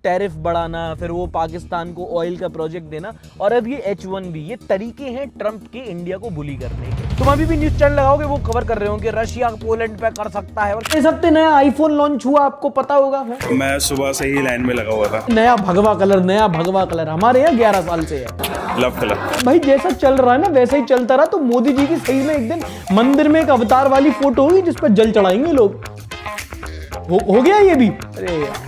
Tariff बढ़ाना, फिर वो पाकिस्तान को ऑयल का प्रोजेक्ट देना, और अब ये H1B, ये तरीके हैं ट्रंप के इंडिया को बुली करने के। तुम अभी भी न्यूज चैनल लगाओगे, वो खबर कर रहे हो कि रशिया पोलैंड पे कर सकता है। और इस हफ्ते नया आईफोन लॉन्च हुआ, आपको पता होगा। मैं सुबह से ही लाइन में लगा हुआ था। नया भगवा कलर हमारे यहाँ 11 साल से है। लव कलर भाई जैसा चल रहा है ना वैसा ही चलता रहा तो मोदी जी की सही में एक दिन मंदिर में एक अवतार वाली फोटो होगी जिस पर जल चढ़ाएंगे लोग। हो गया ये भी। अरे यार,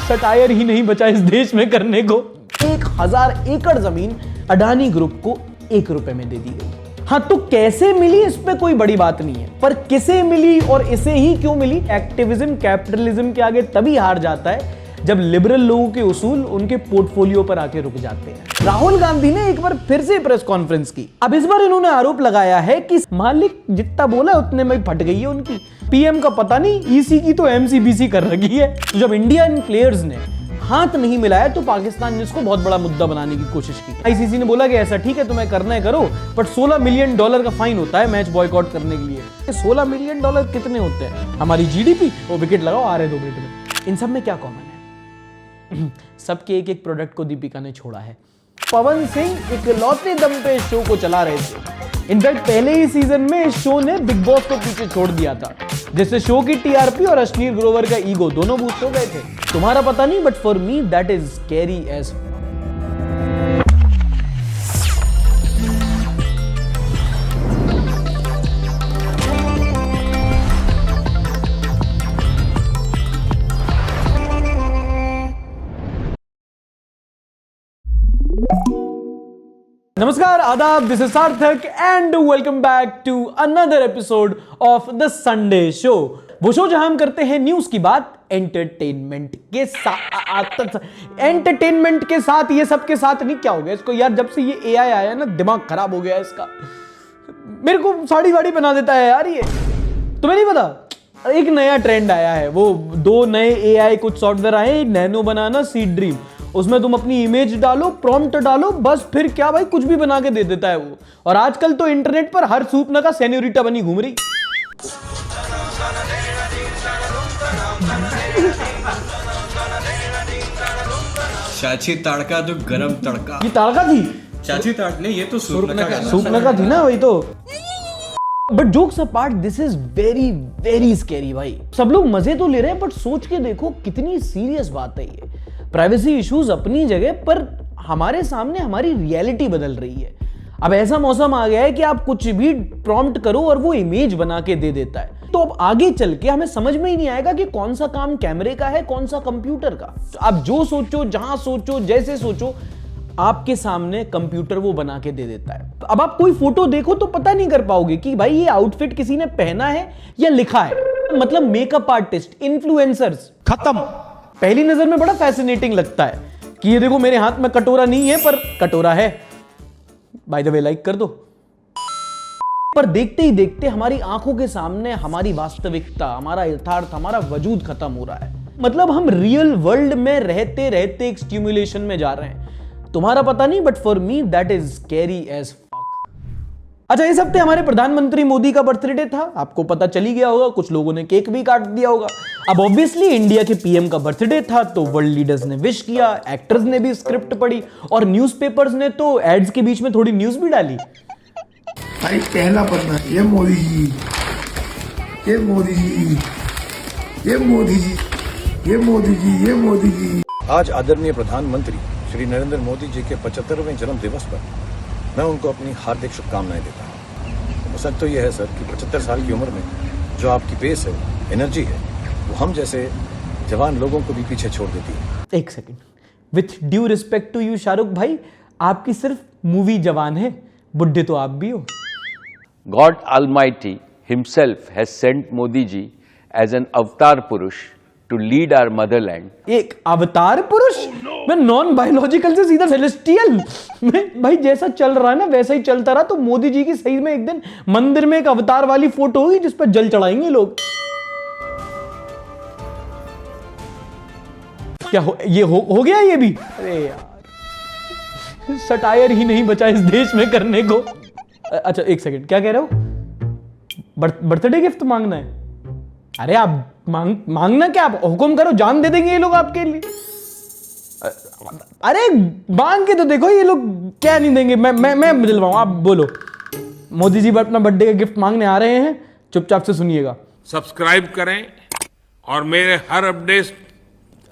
सटायर ही नहीं बचा इस देश में करने को। 1000 एकड़ जमीन अडानी ग्रुप को 1 रुपए में दे दी गई। हाँ, तो कैसे मिली इस पे कोई बड़ी बात नहीं है, पर किसे मिली और इसे ही क्यों मिली। एक्टिविज्म कैपिटलिज्म के आगे तभी हार जाता है जब लिबरल लोगों के उसूल उनके पोर्टफोलियो पर आके रुक जाते हैं। राहुल गांधी ने एक बार फिर से प्रेस कॉन्फ्रेंस की। अब इस बार इन्होंने आरोप लगाया है कि मालिक जितना बोला उतने में फट गई है उनकी। पीएम का पता नहीं, ईसी की तो एमसीबीसी कर रखी है। तो जब इंडियन प्लेयर्स ने हाथ नहीं मिलाया तो पाकिस्तान ने इसको बहुत बड़ा मुद्दा बनाने की कोशिश की। आईसीसी ने बोला कि ऐसा ठीक है, तुम्हें करना है करो, बट $16 मिलियन का फाइन होता है मैच बॉयकॉट करने के लिए। $16 मिलियन कितने होते हैं, हमारी जीडीपी। वो विकेट लगाओ आ रहे 2 मिनट में। इन सब में क्या कॉमन है? सबके एक प्रोडक्ट को दीपिका ने छोड़ा है। पवन सिंह इकलौते दम पे इस शो को चला रहे थे। इनफैक्ट पहले ही सीजन में इस शो ने बिग बॉस को पीछे छोड़ दिया था, जिससे शो की टीआरपी और अश्नीर ग्रोवर का ईगो दोनों बूस्ट हो गए थे। तुम्हारा पता नहीं, but for me that is scary as. नमस्कार, आदाब, this is Sarthak and welcome back to another episode of the Sunday show. वो शो जहां हम करते हैं न्यूज की बात एंटरटेनमेंट के साथ। ये सब के साथ नहीं, क्या हो गया इसको यार, जब से ये एआई आया ना दिमाग खराब हो गया इसका। मेरे को साड़ी वाड़ी बना देता है यार ये। तुम्हें नहीं पता, एक नया ट्रेंड आया है, वो 2 नए एआई कुछ सॉफ्टवेयर आए, नैनो बनाना, सीड ड्रीम। उसमें तुम अपनी इमेज डालो, प्रॉम्प्ट डालो, बस फिर क्या भाई कुछ भी बना के दे देता है वो। और आजकल तो इंटरनेट पर हर सूपना का सेन्योरिटा बनी घूम रही। चाची तड़का तो गरम तड़का। ये तड़का थी, चाची तड़का नहीं, ये तो सूपना थी ना, वही तो। But jokes apart, this is very very scary भाई। सब लोग मजे तो ले रहे हैं, बट सोच के देखो कितनी सीरियस बात है ये। प्राइवेसी इश्यूज अपनी जगह, पर हमारे सामने हमारी रियलिटी बदल रही है। अब ऐसा मौसम आ गया है कि आप कुछ भी प्रॉम्प्ट करो और वो इमेज बना के दे देता है। तो अब आगे चल के हमें समझ में ही नहीं आएगा कि कौन सा काम कैमरे का है, कौन सा कंप्यूटर का। तो आप जो सोचो, जहां सोचो, जैसे सोचो, आपके सामने कंप्यूटर वो बना के दे देता है। अब आप कोई फोटो देखो तो पता नहीं कर पाओगे कि भाई ये आउटफिट किसी ने पहना है या लिखा है। मतलब मेकअप आर्टिस्ट, इन्फ्लुएंसर्स, खत्म। पहली नजर में बड़ा फैसिनेटिंग लगता है कि ये देखो मेरे हाथ में कटोरा नहीं है पर कटोरा है, बाय द वे लाइक कर दो। पर देखते ही देखते हमारी आंखों के सामने हमारी वास्तविकता, हमारा यथार्थ, हमारा वजूद खत्म हो रहा है। मतलब हम रियल वर्ल्ड में रहते रहते एक स्टिम्युलेशन में जा रहे हैं। तुम्हारा पता नहीं, but for me that is scary as fuck. अच्छा, इस हफ्ते हमारे प्रधानमंत्री मोदी का बर्थडे था, आपको पता चली गया होगा, कुछ लोगों ने केक भी काट दिया होगा। अब ऑब्वियसली इंडिया के पीएम का बर्थडे था तो वर्ल्ड लीडर्स ने विश किया, एक्टर्स ने भी स्क्रिप्ट पढ़ी और न्यूज़पेपर्स ने तो एड्स के बीच में थोड़ी न्यूज भी डाली। भाई पहला पन्ना, ये मोदी जी, ये मोदी जी, ये मोदी जी, ये मोदी जी, ये मोदी जी। आज आदरणीय प्रधानमंत्री श्री नरेंद्र मोदी जी के 75वें जन्म दिवस पर मैं उनको अपनी हार्दिक शुभकामनाएं देता हूँ। सच तो यह है सर कि 75 साल की उम्र में जो आपकी पेस है, एनर्जी है, वो हम जैसे जवान लोगों को भी पीछे छोड़ देती है। एक second, with due respect to you Shahrukh भाई, आपकी सिर्फ मूवी जवान है, बुड्ढे तो आप भी हो। God Almighty Himself has sent Modi ji as an avatar purush to lead our motherland. एक अवतार पुरुष? मैं नॉन बायोलॉजिकल से सीधा सेलेस्टियल। भाई जैसा चल रहा है ना वैसा ही चलता रहा तो मोदी जी की सही में एक दिन मंदिर में एक अवतार वाली फोटो होगी जिस पर जल चढ़ाएंगे लोग। क्या हो गया ये भी? अरे यार, सटायर ही नहीं बचा इस देश में करने को। अच्छा एक सेकंड, क्या कह रहे हो? बर्थडे गिफ्ट मांगना है? अरे आप मांगना क्या, आप हुक्म करो, जान दे देंगे ये लोग आपके लिए। अरे मांग के तो देखो ये लोग क्या नहीं देंगे, मैं दिलवाऊं, आप बोलो। मोदी जी अपना बर्थडे का गिफ्ट मांगने आ रहे हैं, चुपचाप से सुनिएगा। सब्सक्राइब करें और मेरे हर अपडेट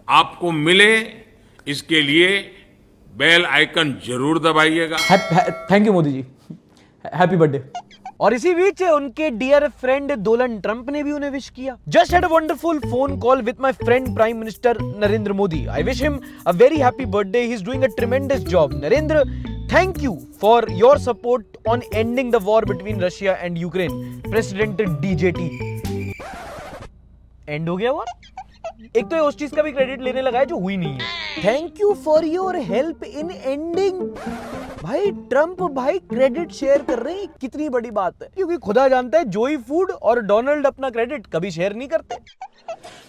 आपको मिले, इसके लिए बेल आइकन जरूर दबाइएगा। Thank you Modi ji, happy birthday. और इसी बीच उनके डियर फ्रेंड डोनाल्ड ट्रंप ने भी उन्हें विश किया। Just had a wonderful phone call with my friend prime minister Narendra Modi. I wish him a very happy birthday, he is doing a ट्रेमेंडस job. Narendra, thank you for your support on ending the war between Russia and Ukraine. President DJT. And हो गया war? एक तो उस चीज का भी credit लेने लगा है जो हुई नहीं है। Thank you for your help in ending. भाई ट्रंप भाई क्रेडिट शेयर कर रहे हैं, कितनी बड़ी बात है, क्योंकि खुदा जानता है जोई फूड और डोनाल्ड अपना क्रेडिट कभी शेयर नहीं करते।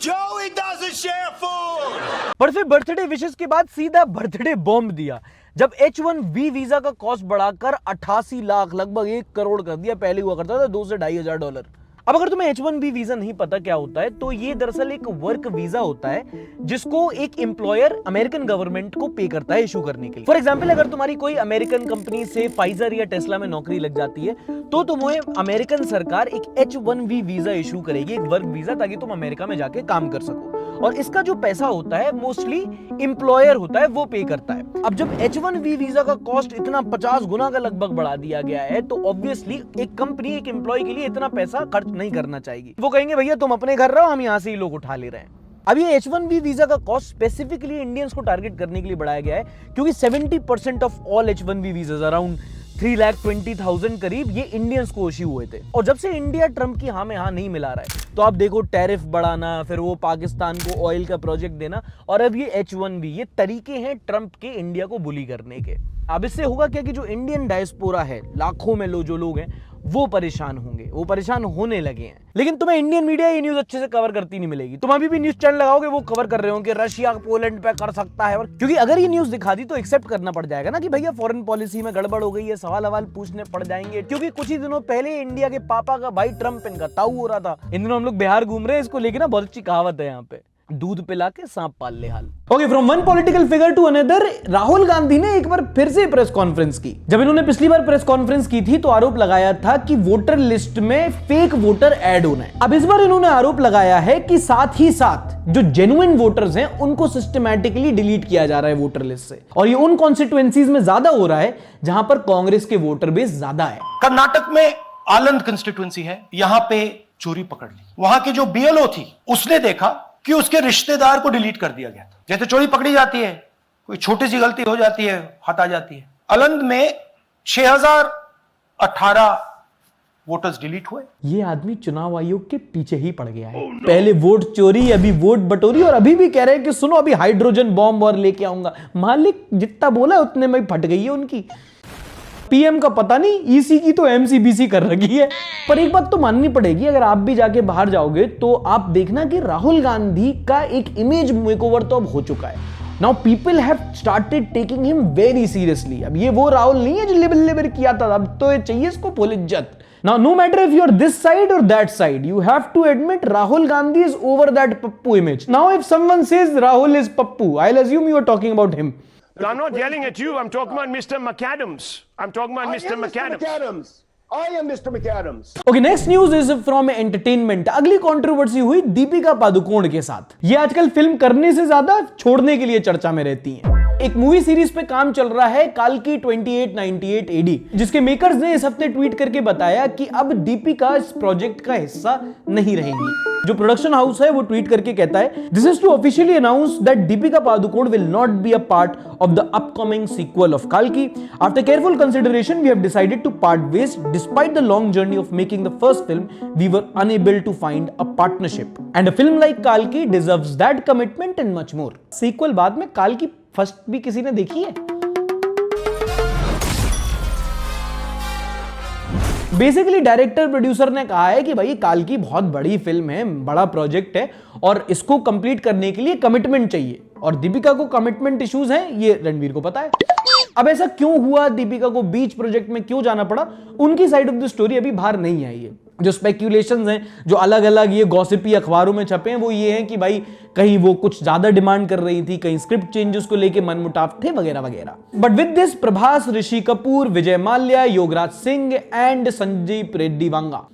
Joey doesn't share food. पर फिर बर्थडे विशेस के बाद सीधा बर्थडे बॉम्ब दिया, जब H1B वीजा का कॉस्ट बढ़ाकर 88 लाख लगभग 1 करोड़ कर दिया। पहले हुआ करता था 2 से $2,500। अब अगर तुम्हें H1B वीजा नहीं पता क्या होता है, तो ये दरअसल एक वर्क वीजा होता है जिसको एक एम्प्लॉयर अमेरिकन गवर्नमेंट को पे करता है इशू करने के लिए। फॉर एग्जांपल, अगर तुम्हारी कोई अमेरिकन कंपनी से फाइजर या टेस्ला में नौकरी लग जाती है, तो तुम्हें अमेरिकन सरकार एक H1B वीजा इशू करेगी, एक वर्क वीजा, ताकि तुम अमेरिका में जाके काम कर सको। और इसका जो पैसा होता है मोस्टली एम्प्लॉयर होता है, वो पे करता है। अब जब H1B वीजा का कॉस्ट इतना 50 गुना का लगभग बढ़ा दिया गया है, तो ऑब्वियसली एक कंपनी एक एम्प्लॉय के लिए इतना पैसा खर्च नहीं करना चाहिए। वो कहेंगे भैया तुम अपने घर रहो, हम यहां से ही लोग उठा ले रहे हैं। अब ये H1B वीजा का कॉस्ट स्पेसिफिकली इंडियंस को टारगेट करने के लिए बढ़ाया गया है, क्योंकि 70% of all H1B visas, around 3,20,000 करीब, ये इंडियंस को इश्यू हुए थे। और जब से इंडिया ट्रंप की हाँ में हाँ नहीं मिला रहा है, तो आप देखो टैरिफ बढ़ाना, फिर वो पाकिस्तान को ऑयल का प्रोजेक्ट देना, और अब ये H1B, ये तरीके हैं ट्रंप के इंडिया को बुली करने के। अब इससे होगा क्या कि जो इंडियन डायस्पोरा है, लाखों में जो लोग हैं, वो परेशान होंगे, वो परेशान होने लगे हैं। लेकिन तुम्हें इंडियन मीडिया ये न्यूज अच्छे से कवर करती नहीं मिलेगी। तुम अभी भी न्यूज चैनल लगाओगे, वो कवर कर रहे हो कि रशिया पोलैंड पे कर सकता है, और क्योंकि अगर ये न्यूज दिखा दी तो एक्सेप्ट करना पड़ जाएगा ना कि भैया फॉरेन पॉलिसी में गड़बड़ हो गई है, सवाल पूछने पड़ जाएंगे। क्योंकि कुछ ही दिनों पहले इंडिया के पापा का भाई ट्रंप इनका ताऊ हो रहा था। इन दिनों हम लोग बिहार घूम रहे हैं, इसको लेके ना बहुत अच्छी कहावत है यहाँ पे, दूध पिला के सांप पाल ले हाल। Okay, from one political figure to another, Rahul Gandhi ने एक बार फिर से प्रेस कॉन्फ्रेंस की। जब इन्होंने पिछली बार प्रेस कॉन्फ्रेंस की थी तो आरोप लगाया था कि वोटर लिस्ट में फेक वोटर ऐड होना है। अब इस बार इन्होंने आरोप लगाया है कि साथ ही साथ जो जेन्युइन वोटर्स हैं उनको सिस्टमैटिकली डिलीट किया जा रहा है वोटर लिस्ट से, और ये उन कॉन्स्टिट्यूएंसीज में ज्यादा हो रहा है जहां पर कांग्रेस के वोटर बेस ज्यादा है। कर्नाटक में आलंद कंस्टिट्यूएंसी है, यहां पे चोरी पकड़ ली। वहां की जो BLO थी, उसने देखा कि उसके रिश्तेदार को डिलीट कर दिया गया था। जैसे चोरी पकड़ी जाती है, कोई छोटी सी गलती हो जाती है, हाथ आ जाती है। अलंद में 6018 वोटर्स डिलीट हुए। ये आदमी चुनाव आयोग के पीछे ही पड़ गया है। पहले वोट चोरी, अभी वोट बटोरी, और अभी भी कह रहे हैं कि सुनो अभी हाइड्रोजन बॉम्ब और लेके आऊंगा। मालिक जितना बोला उतने में फट गई है उनकी। पीएम का पता नहीं, ईसी की तो MCBC कर रखी है। पर एक बात तो माननी पड़ेगी, अगर आप भी जाके बाहर जाओगे तो आप देखना कि राहुल गांधी का एक इमेज मेकओवर तो अब हो चुका है। Now people have started taking him very seriously. अब ये वो राहुल नहीं है जो लिबर लिबर किया था, अब तो ये चाहिए इसको फुल इज्जत। Now, no matter if you're this side or that side, you have to admit Rahul Gandhi is over that Pappu image. Now, if someone says Rahul is Pappu, I'll assume you are talking about him. I'm not yelling at you. I'm talking about Mr. McAdams. I'm talking about Mr. McAdams. I am Mr. McAdams. Okay, next news is from entertainment. अगली controversy हुई दीपिका पादुकोण के साथ। ये आजकल film करने से ज्यादा छोड़ने के लिए चर्चा में रहती हैं। एक मूवी सीरीज पे काम चल रहा है काल्की 2898 AD, जिसके मेकर्स ने इस हफ्ते ट्वीट करके बताया कि अब दीपिका इस प्रोजेक्ट का हिस्सा नहीं रहेंगी। जो प्रोडक्शन हाउस है वो ट्वीट करके कहता है, this is to officially announce that Deepika Padukone will not be a part of the upcoming sequel of काल्की। After careful consideration we have decided two part ways. Despite the long journey of making the first film, we were unable to find a partnership and a film like काल्की deserves that commitment and much more. Sequel बाद में, काल्की first भी किसी ने देखी है? Basically director producer ने कहा है कि भाई काल्की बहुत बड़ी फिल्म है, बड़ा प्रोजेक्ट है, और इसको कंप्लीट करने के लिए कमिटमेंट चाहिए, और दीपिका को कमिटमेंट इश्यूज हैं, ये रणवीर को पता है। अब ऐसा क्यों हुआ, दीपिका को बीच प्रोजेक्ट में क्यों जाना पड़ा, उनकी साइड ऑफ द स्टोरी अभी बाहर नहीं आई है। जो स्पेक्यूलेशंस हैं, जो अलग अलग ये गॉसिपी अखबारों में छपे हैं, वो ये हैं कि भाई कहीं वो कुछ ज्यादा डिमांड कर रही थी, कहीं स्क्रिप्ट चेंजेस को लेके मनमुटाव थे वगैरह वगैरह। But with this Prabhas, Rishi Kapoor, Vijay Mallya, Yograj Singh and Sanjeev Reddy Vanga,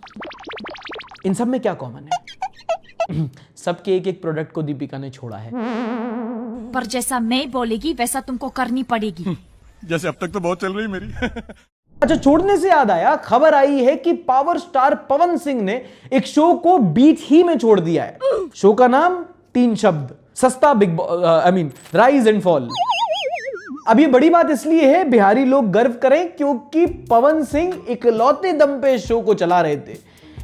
इन सब में क्या कॉमन है? सबके एक एक प्रोडक्ट को दीपिका ने छोड़ा है। पर जैसा मैं बोलेगी वैसा तुमको करनी पड़ेगी। जैसे अब तक तो बहुत चल रही मेरी। अच्छा, छोड़ने से याद आया, खबर आई है कि पावर स्टार पवन सिंह ने एक शो को बीच ही में छोड़ दिया है। शो का नाम 3 शब्द, सस्ता बिग राइज एंड फॉल। अब ये बड़ी बात इसलिए है, बिहारी लोग गर्व करें, क्योंकि पवन सिंह इकलौते दम पे इस शो को चला रहे थे।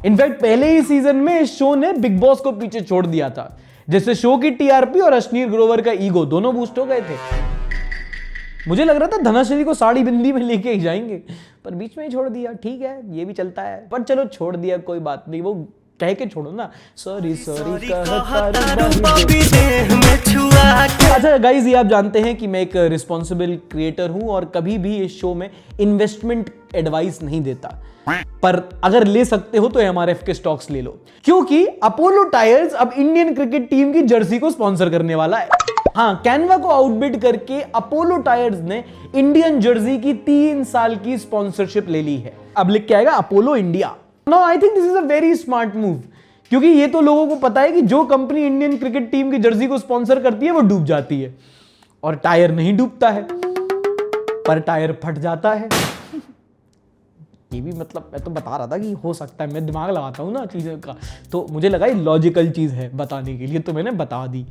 इनफैक्ट पहले ही सीजन में इस शो ने बिग बॉस को पीछे छोड़ दिया था, जिससे शो की टीआरपी और अश्नीर ग्रोवर का ईगो दोनों बूस्ट हो गए थे। मुझे लग रहा था धनाश्री को साड़ी बिंदी में लेके ही जाएंगे, पर बीच में ही छोड़ दिया। ठीक है, ये भी चलता है, पर चलो छोड़ दिया, कोई बात नहीं, वो कह के छोड़ो ना, सॉरी सॉरी। अच्छा गाइस, ये आप जानते हैं कि मैं एक रिस्पॉन्सिबल क्रिएटर हूं और कभी भी इस शो में इन्वेस्टमेंट एडवाइस नहीं देता, पर अगर ले सकते हो तो एमआरएफ के स्टॉक्स ले लो, क्योंकि अपोलो टायर्स अब इंडियन क्रिकेट टीम की जर्सी को स्पॉन्सर करने वाला है। हाँ, कैनवा को आउटबिड करके अपोलो टायर्स ने इंडियन जर्सी की 3 साल की स्पॉन्सरशिप ले ली है। अब लिख के आएगा Apollo India. Now I think this is a very smart move, क्योंकि ये तो लोगों को पता है कि जो कंपनी इंडियन क्रिकेट टीम की जर्सी को स्पॉन्सर करती है वो डूब जाती है, और टायर नहीं डूबता है, पर टायर फट जाता है। ये भी मतलब मैं तो बता रहा था कि हो सकता है, मैं दिमाग लगाता हूं ना चीजों का, तो मुझे लगा ये लॉजिकल चीज है बताने के लिए, तो मैंने बता दी।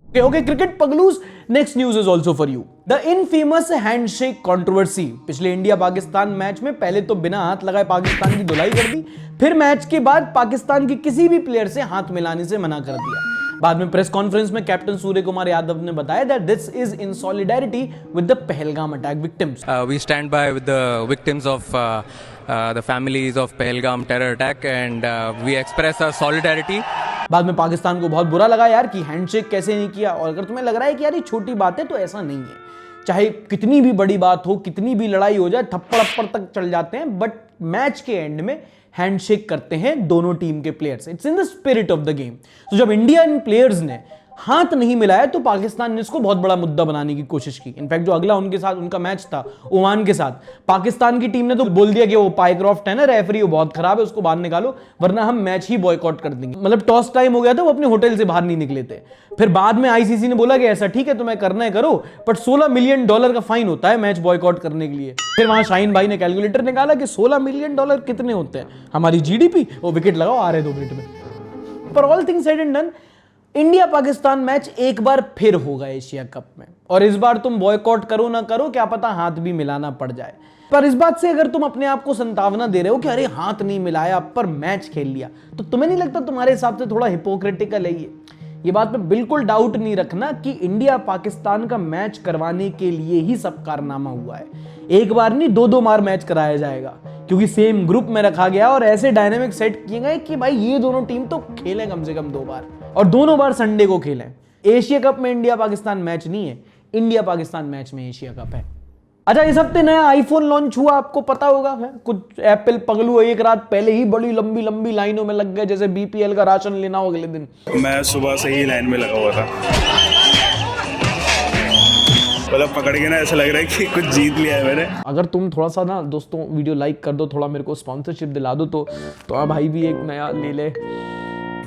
Okay, cricket पगलूस, next news is also for you. The infamous handshake controversy. पिछले इंडिया पाकिस्तान मैच में पहले तो बिना हाथ लगाए पाकिस्तान की धुलाई कर दी, फिर मैच के बाद पाकिस्तान के किसी भी प्लेयर से हाथ मिलाने से मना कर दिया। बाद में प्रेस कॉन्फ्रेंस में कैप्टन सूर्य कुमार यादव ने बताया that this is in solidarity with the Pahalgam attack victims. We stand by with the victims of the families of Pahalgam terror attack and we express our solidarity. बाद में पाकिस्तान को बहुत बुरा लगा यार कि हैंडशेक कैसे नहीं किया, और अगर तुम्हें लग रहा है कि यार ये छोटी बात है, तो ऐसा नहीं है। चाहे कितनी भी बड़ी बात हो, कितनी भी लड़ाई हो जाए, थप्पड़ अप्पड़ तक चल जाते हैं, बट मैच के एंड में हैंडशेक करते हैं दोनों टीम के players. It's in the spirit of the game. तो जब इंडियन प्लेयर्स ने हाथ नहीं मिलाया तो पाकिस्तान ने इसको बहुत बड़ा मुद्दा बनाने की कोशिश की। इनफैक्ट जो अगला उनके साथ उनका मैच था ओमान के साथ, पाकिस्तान की टीम ने तो बोल दिया कि वो पाइक्रॉफ्ट है ना रेफरी, वो बहुत खराब है, उसको बाहर निकालो वरना हम मैच ही बॉयकॉट कर देंगे। मतलब टॉस टाइम हो गया था, वो अपने होटल से बाहर नहीं निकले थे। फिर बाद में आईसीसी ने बोला कि ऐसा ठीक है, तुम्हें करना है करो, बट $16 मिलियन का फाइन होता है मैच बॉयकॉट करने के लिए। फिर वहां शाहीन भाई ने कैलकुलेटर निकाला कि $16 मिलियन कितने होते हैं, हमारी जीडीपी, वो विकेट लगाओ आ रहे 2 मिनट में। For all things said and done, India Pakistan match एक बार फिर होगा एशिया कप में, और इस बार तुम बॉयकॉट करो ना करो, क्या पता हाथ भी मिलाना पड़ जाए। पर इस बात से अगर तुम अपने आप को संतावना दे रहे हो कि अरे हाथ नहीं मिलाया पर मैच खेल लिया, तो तुम्हें नहीं लगता तुम्हारे हिसाब से थोड़ा हिपोक्रेटिकल है ये बात पे बिल्कुल डाउट नहीं रखना कि इंडिया पाकिस्तान का मैच करवाने के लिए ही सब कारनामा हुआ है। एक बार नहीं 2-2 बार मैच कराया जाएगा, क्योंकि सेम ग्रुप में रखा गया और ऐसे डायनामिक सेट किए गए कि भाई ये दोनों टीम तो खेलें कम से कम 2 बार, और दोनों बार संडे को खेलें। एशिया कप में इंडिया पाकिस्तान मैच नहीं है, इंडिया पाकिस्तान मैच में एशिया कप है। अच्छा, इस हफ्ते नया आईफोन लॉन्च हुआ, आपको पता होगा है? कुछ एप्पल पगलू एक रात पहले ही बड़ी लंबी लंबी लाइनों में लग गए, जैसे बीपीएल का राशन लेना हो अगले दिन। मैं सुबह से ही लाइन में लगा हुआ था, मतलब पकड़ के ना ऐसा लग रहा है कि कुछ जीत लिया है मैंने। अगर तुम थोड़ा सा ना दोस्तों वीडियो लाइक कर दो, थोड़ा मेरे को स्पॉन्सरशिप दिला दो, तो हाँ भाई भी एक नया ले ले।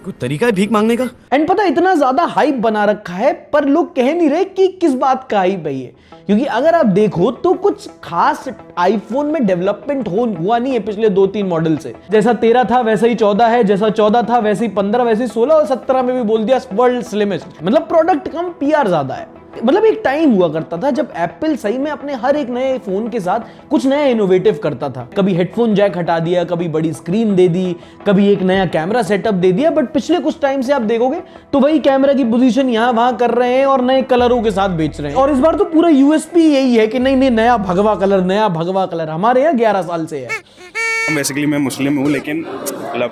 कोई तरीका है भीख मांगने का? एंड पता इतना ज्यादा हाइप बना रखा है, पर लोग कह नहीं रहे कि किस बात का हाइप है ये, क्योंकि अगर आप देखो तो कुछ खास आईफोन में डेवलपमेंट हुआ नहीं है पिछले 2-3 मॉडल से। जैसा 13 था वैसा ही 14 है, जैसा 14 था वैसे ही 15, वैसे ही 16 और 17 में भी बोल दिया वर्ल्ड स्लिमेस्ट। मतलब प्रोडक्ट कम, पीआर ज्यादा है। मतलब एक टाइम हुआ करता था जब एप्पल सही में अपने हर एक नए फोन के साथ कुछ नया इनोवेटिव करता था। कभी हेडफोन जैक हटा दिया, कभी बड़ी स्क्रीन दे दी, कभी एक नया कैमरा सेटअप दे दिया, बट पिछले कुछ टाइम से आप देखोगे तो वही कैमरा की पोजीशन यहां वहां कर रहे हैं और नए कलरों के साथ बेच रहे हैं। और इस बार तो पूरा यूएसपी यही है कि नहीं नया भगवा कलर, नया भगवा कलर हमारे यहाँ 11 साल से है। बेसिकली मैं मुस्लिम हूँ, लेकिन लव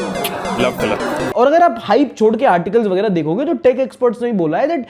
कलर। और अगर आप हाइप छोड़ के आर्टिकल्स वगैरह देखोगे तो टेक एक्सपर्ट्स ने भी बोला है that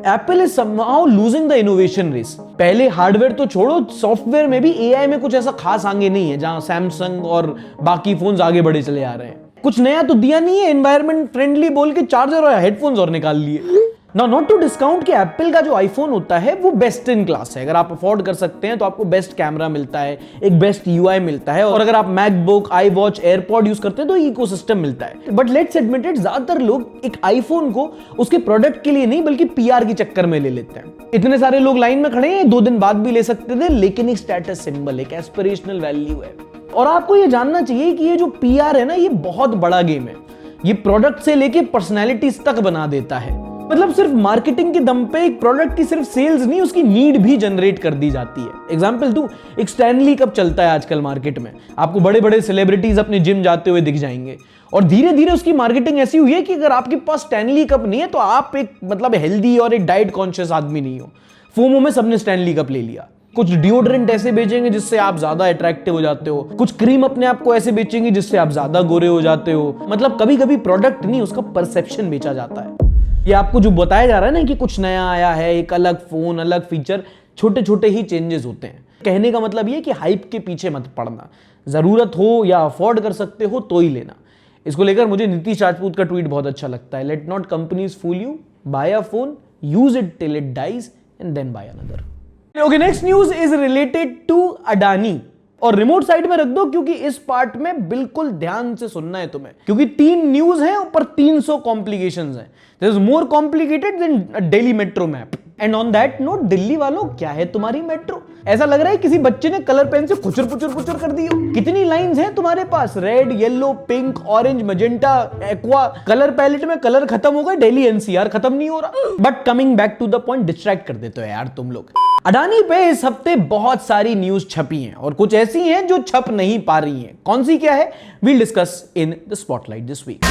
Apple is somehow losing the innovation race. पहले हार्डवेयर तो छोड़ो, सॉफ्टवेयर में भी एआई में कुछ ऐसा खास आगे नहीं है जहां सैमसंग और बाकी फोन्स आगे बढ़े चले आ रहे हैं। कुछ नया तो दिया नहीं है, एनवायरमेंट फ्रेंडली बोल के चार्जर और हेडफोन्स और निकाल लिए। नाउ नॉट टू डिस्काउंट कि एप्पल का जो आईफोन होता है वो बेस्ट इन क्लास है। अगर आप अफोर्ड कर सकते हैं तो आपको बेस्ट कैमरा मिलता है, एक बेस्ट यूआई मिलता है, और अगर आप MacBook, I watch, AirPod use करते हैं तो इकोसिस्टम मिलता है। बट लेट्स एडमिट इट, ज्यादातर लोग एक आईफोन को उसके प्रोडक्ट के लिए नहीं बल्कि पीआर के चक्कर में ले लेते हैं। इतने सारे लोग लाइन में खड़े हैं, 2 दिन बाद भी ले सकते थे, लेकिन एक स्टेटस सिंबल, एक एस्पिरेशनल वैल्यू है। और आपको ये जानना चाहिए कि ये जो पीआर है ना, ये बहुत बड़ा गेम है। ये प्रोडक्ट से लेके पर्सनैलिटीज तक बना देता है। मतलब सिर्फ मार्केटिंग के दम पे एक प्रोडक्ट की सिर्फ सेल्स नहीं, उसकी नीड भी जनरेट कर दी जाती है। एग्जांपल दूं, एक स्टैनली कप चलता है आजकल मार्केट में, आपको बड़े बड़े सेलिब्रिटीज अपने जिम जाते हुए दिख जाएंगे, और धीरे धीरे उसकी मार्केटिंग ऐसी हुई है कि अगर आपके पास स्टैनली कप नहीं है तो आप एक मतलब हेल्दी और एक डाइट कॉन्शियस आदमी नहीं हो। फोमो में सबने स्टैनली कप ले लिया। कुछ डिओड्रेंट ऐसे बेचेंगे जिससे आप ज्यादा अट्रैक्टिव हो जाते हो, कुछ क्रीम अपने आप को ऐसे बेचेंगे जिससे आप ज्यादा गोरे हो जाते हो। मतलब कभी कभी प्रोडक्ट नहीं, उसका परसेप्शन बेचा जाता है। ये आपको जो बताया जा रहा है ना कि कुछ नया आया है, एक अलग फोन, अलग फीचर, छोटे छोटे ही चेंजेस होते हैं। कहने का मतलब ये कि हाइप के पीछे मत पड़ना, जरूरत हो या अफोर्ड कर सकते हो तो ही लेना। इसको लेकर मुझे नीतीश राजपूत का ट्वीट बहुत अच्छा लगता है, let not companies fool you, buy a phone, use it till it dies and then buy another. Okay, next news is related to Adani, और रिमोट साइड में रख दो क्योंकि इस पार्ट में बिल्कुल ध्यान से सुनना है तुम्हें, क्योंकि 3 न्यूज हैं ऊपर 300 कॉम्प्लिकेशंस हैं। This is more complicated then Delhi metro map. And on that note, Delhi वालों क्या है तुम्हारी मेट्रो? ऐसा लग रहा है किसी बच्चे ने कलर पेन से खुचर पुचर पुचर कर दी हो। कितनी लाइंस हैं तुम्हारे पास? Red, yellow, pink, orange, magenta, aqua, colour palette में कलर खत्म हो गए, दिल्ली एनसीआर खत्म नहीं हो रहा। But coming back to the point, distract कर देते हो यार तुम लोग। अडानी पे इस हफ्ते बहुत सारी न्यूज छपी हैं और कुछ ऐसी हैं जो छप नहीं पा रही हैं। कौन सी क्या है, we'll discuss in the spotlight this week.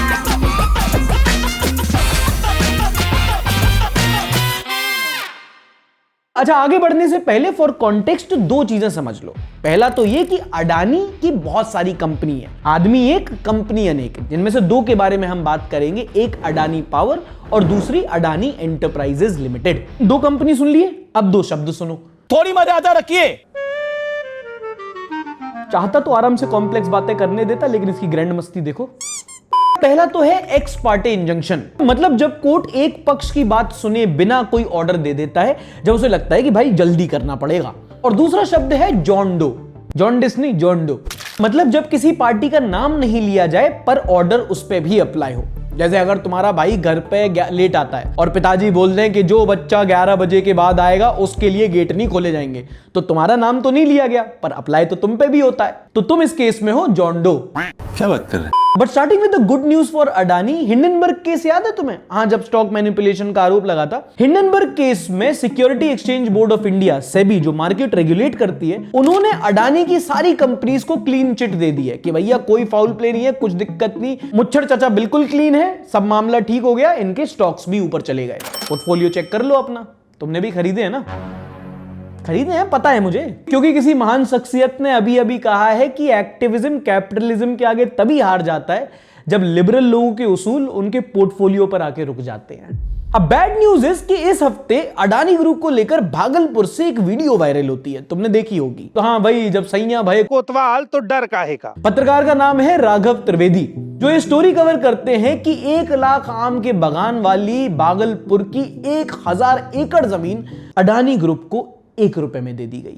अच्छा, आगे बढ़ने से पहले फॉर कॉन्टेक्स्ट 2 चीजें समझ लो। पहला तो ये कि अडानी की बहुत सारी कंपनी है, आदमी एक, कंपनी अनेक, जिनमें से 2 के बारे में हम बात करेंगे, एक अडानी पावर और दूसरी अडानी एंटरप्राइजेज लिमिटेड। 2 कंपनी सुन लिए, अब 2 शब्द सुनो, थोड़ी मर्यादा रखिए। चाहता तो आराम से कॉम्प्लेक्स बातें करने देता, लेकिन इसकी ग्रैंड मस्ती देखो। पहला तो है एक्स पार्टे इंजंक्शन, मतलब जब कोर्ट एक पक्ष की बात सुने बिना कोई ऑर्डर दे देता है, जब उसे लगता है कि भाई जल्दी करना पड़ेगा। और दूसरा शब्द है जॉन डो, जॉन्डिस नहीं, जॉन डो, मतलब जब किसी पार्टी का नाम नहीं लिया जाए पर ऑर्डर उस पर भी अप्लाई हो। जैसे अगर तुम्हारा भाई घर पे लेट आता है और पिताजी बोल रहे हैं कि जो बच्चा 11 बजे के बाद आएगा उसके लिए गेट नहीं खोले जाएंगे, तो तुम्हारा नाम तो नहीं लिया गया पर अप्लाई तो तुम पे भी होता है, तो तुम इस केस में हो जॉन डो। क्या बात कर रहे हैं? But starting with the good news for Adani, Hindenburg case याद है तुम्हें? हाँ, जब स्टॉक मैनिपुलेशन का आरोप लगा था। हिंडनबर्ग केस में security exchange board of India, SEBI, जो मार्केट रेगुलेट करती है, उन्होंने अडानी की सारी कंपनीज को क्लीन चिट दे दी है कि भैया कोई फाउल प्ले नहीं है, कुछ दिक्कत नहीं, मुच्छर चाचा बिल्कुल क्लीन है, सब मामला ठीक हो गया, इनके स्टॉक्स भी ऊपर चले गए। पोर्टफोलियो चेक कर लो अपना, तुमने भी खरीदे हैं ना? खरीदे हैं, पता है मुझे, क्योंकि किसी महान शख्सियत ने अभी अभी कहा है कि एक्टिविज्म कैपिटलिज्म के आगे तभी हार जाता है जब लिबरल लोगों के उसूल उनके पोर्टफोलियो पर आके रुक जाते हैं। अब बैड न्यूज इज कि इस हफ्ते अडानी ग्रुप को लेकर भागलपुर से एक वीडियो वायरल होती है, तुमने देखी होगी। तो हाँ भाई, जब सैया भय कोतवाल तो डर काहे का। पत्रकार का नाम है राघव त्रिवेदी, जो ये स्टोरी कवर करते हैं कि 1 लाख आम के बागान वाली भागलपुर की 1000 एकड़ जमीन अडानी ग्रुप को 1 रुपए में दे दी गई।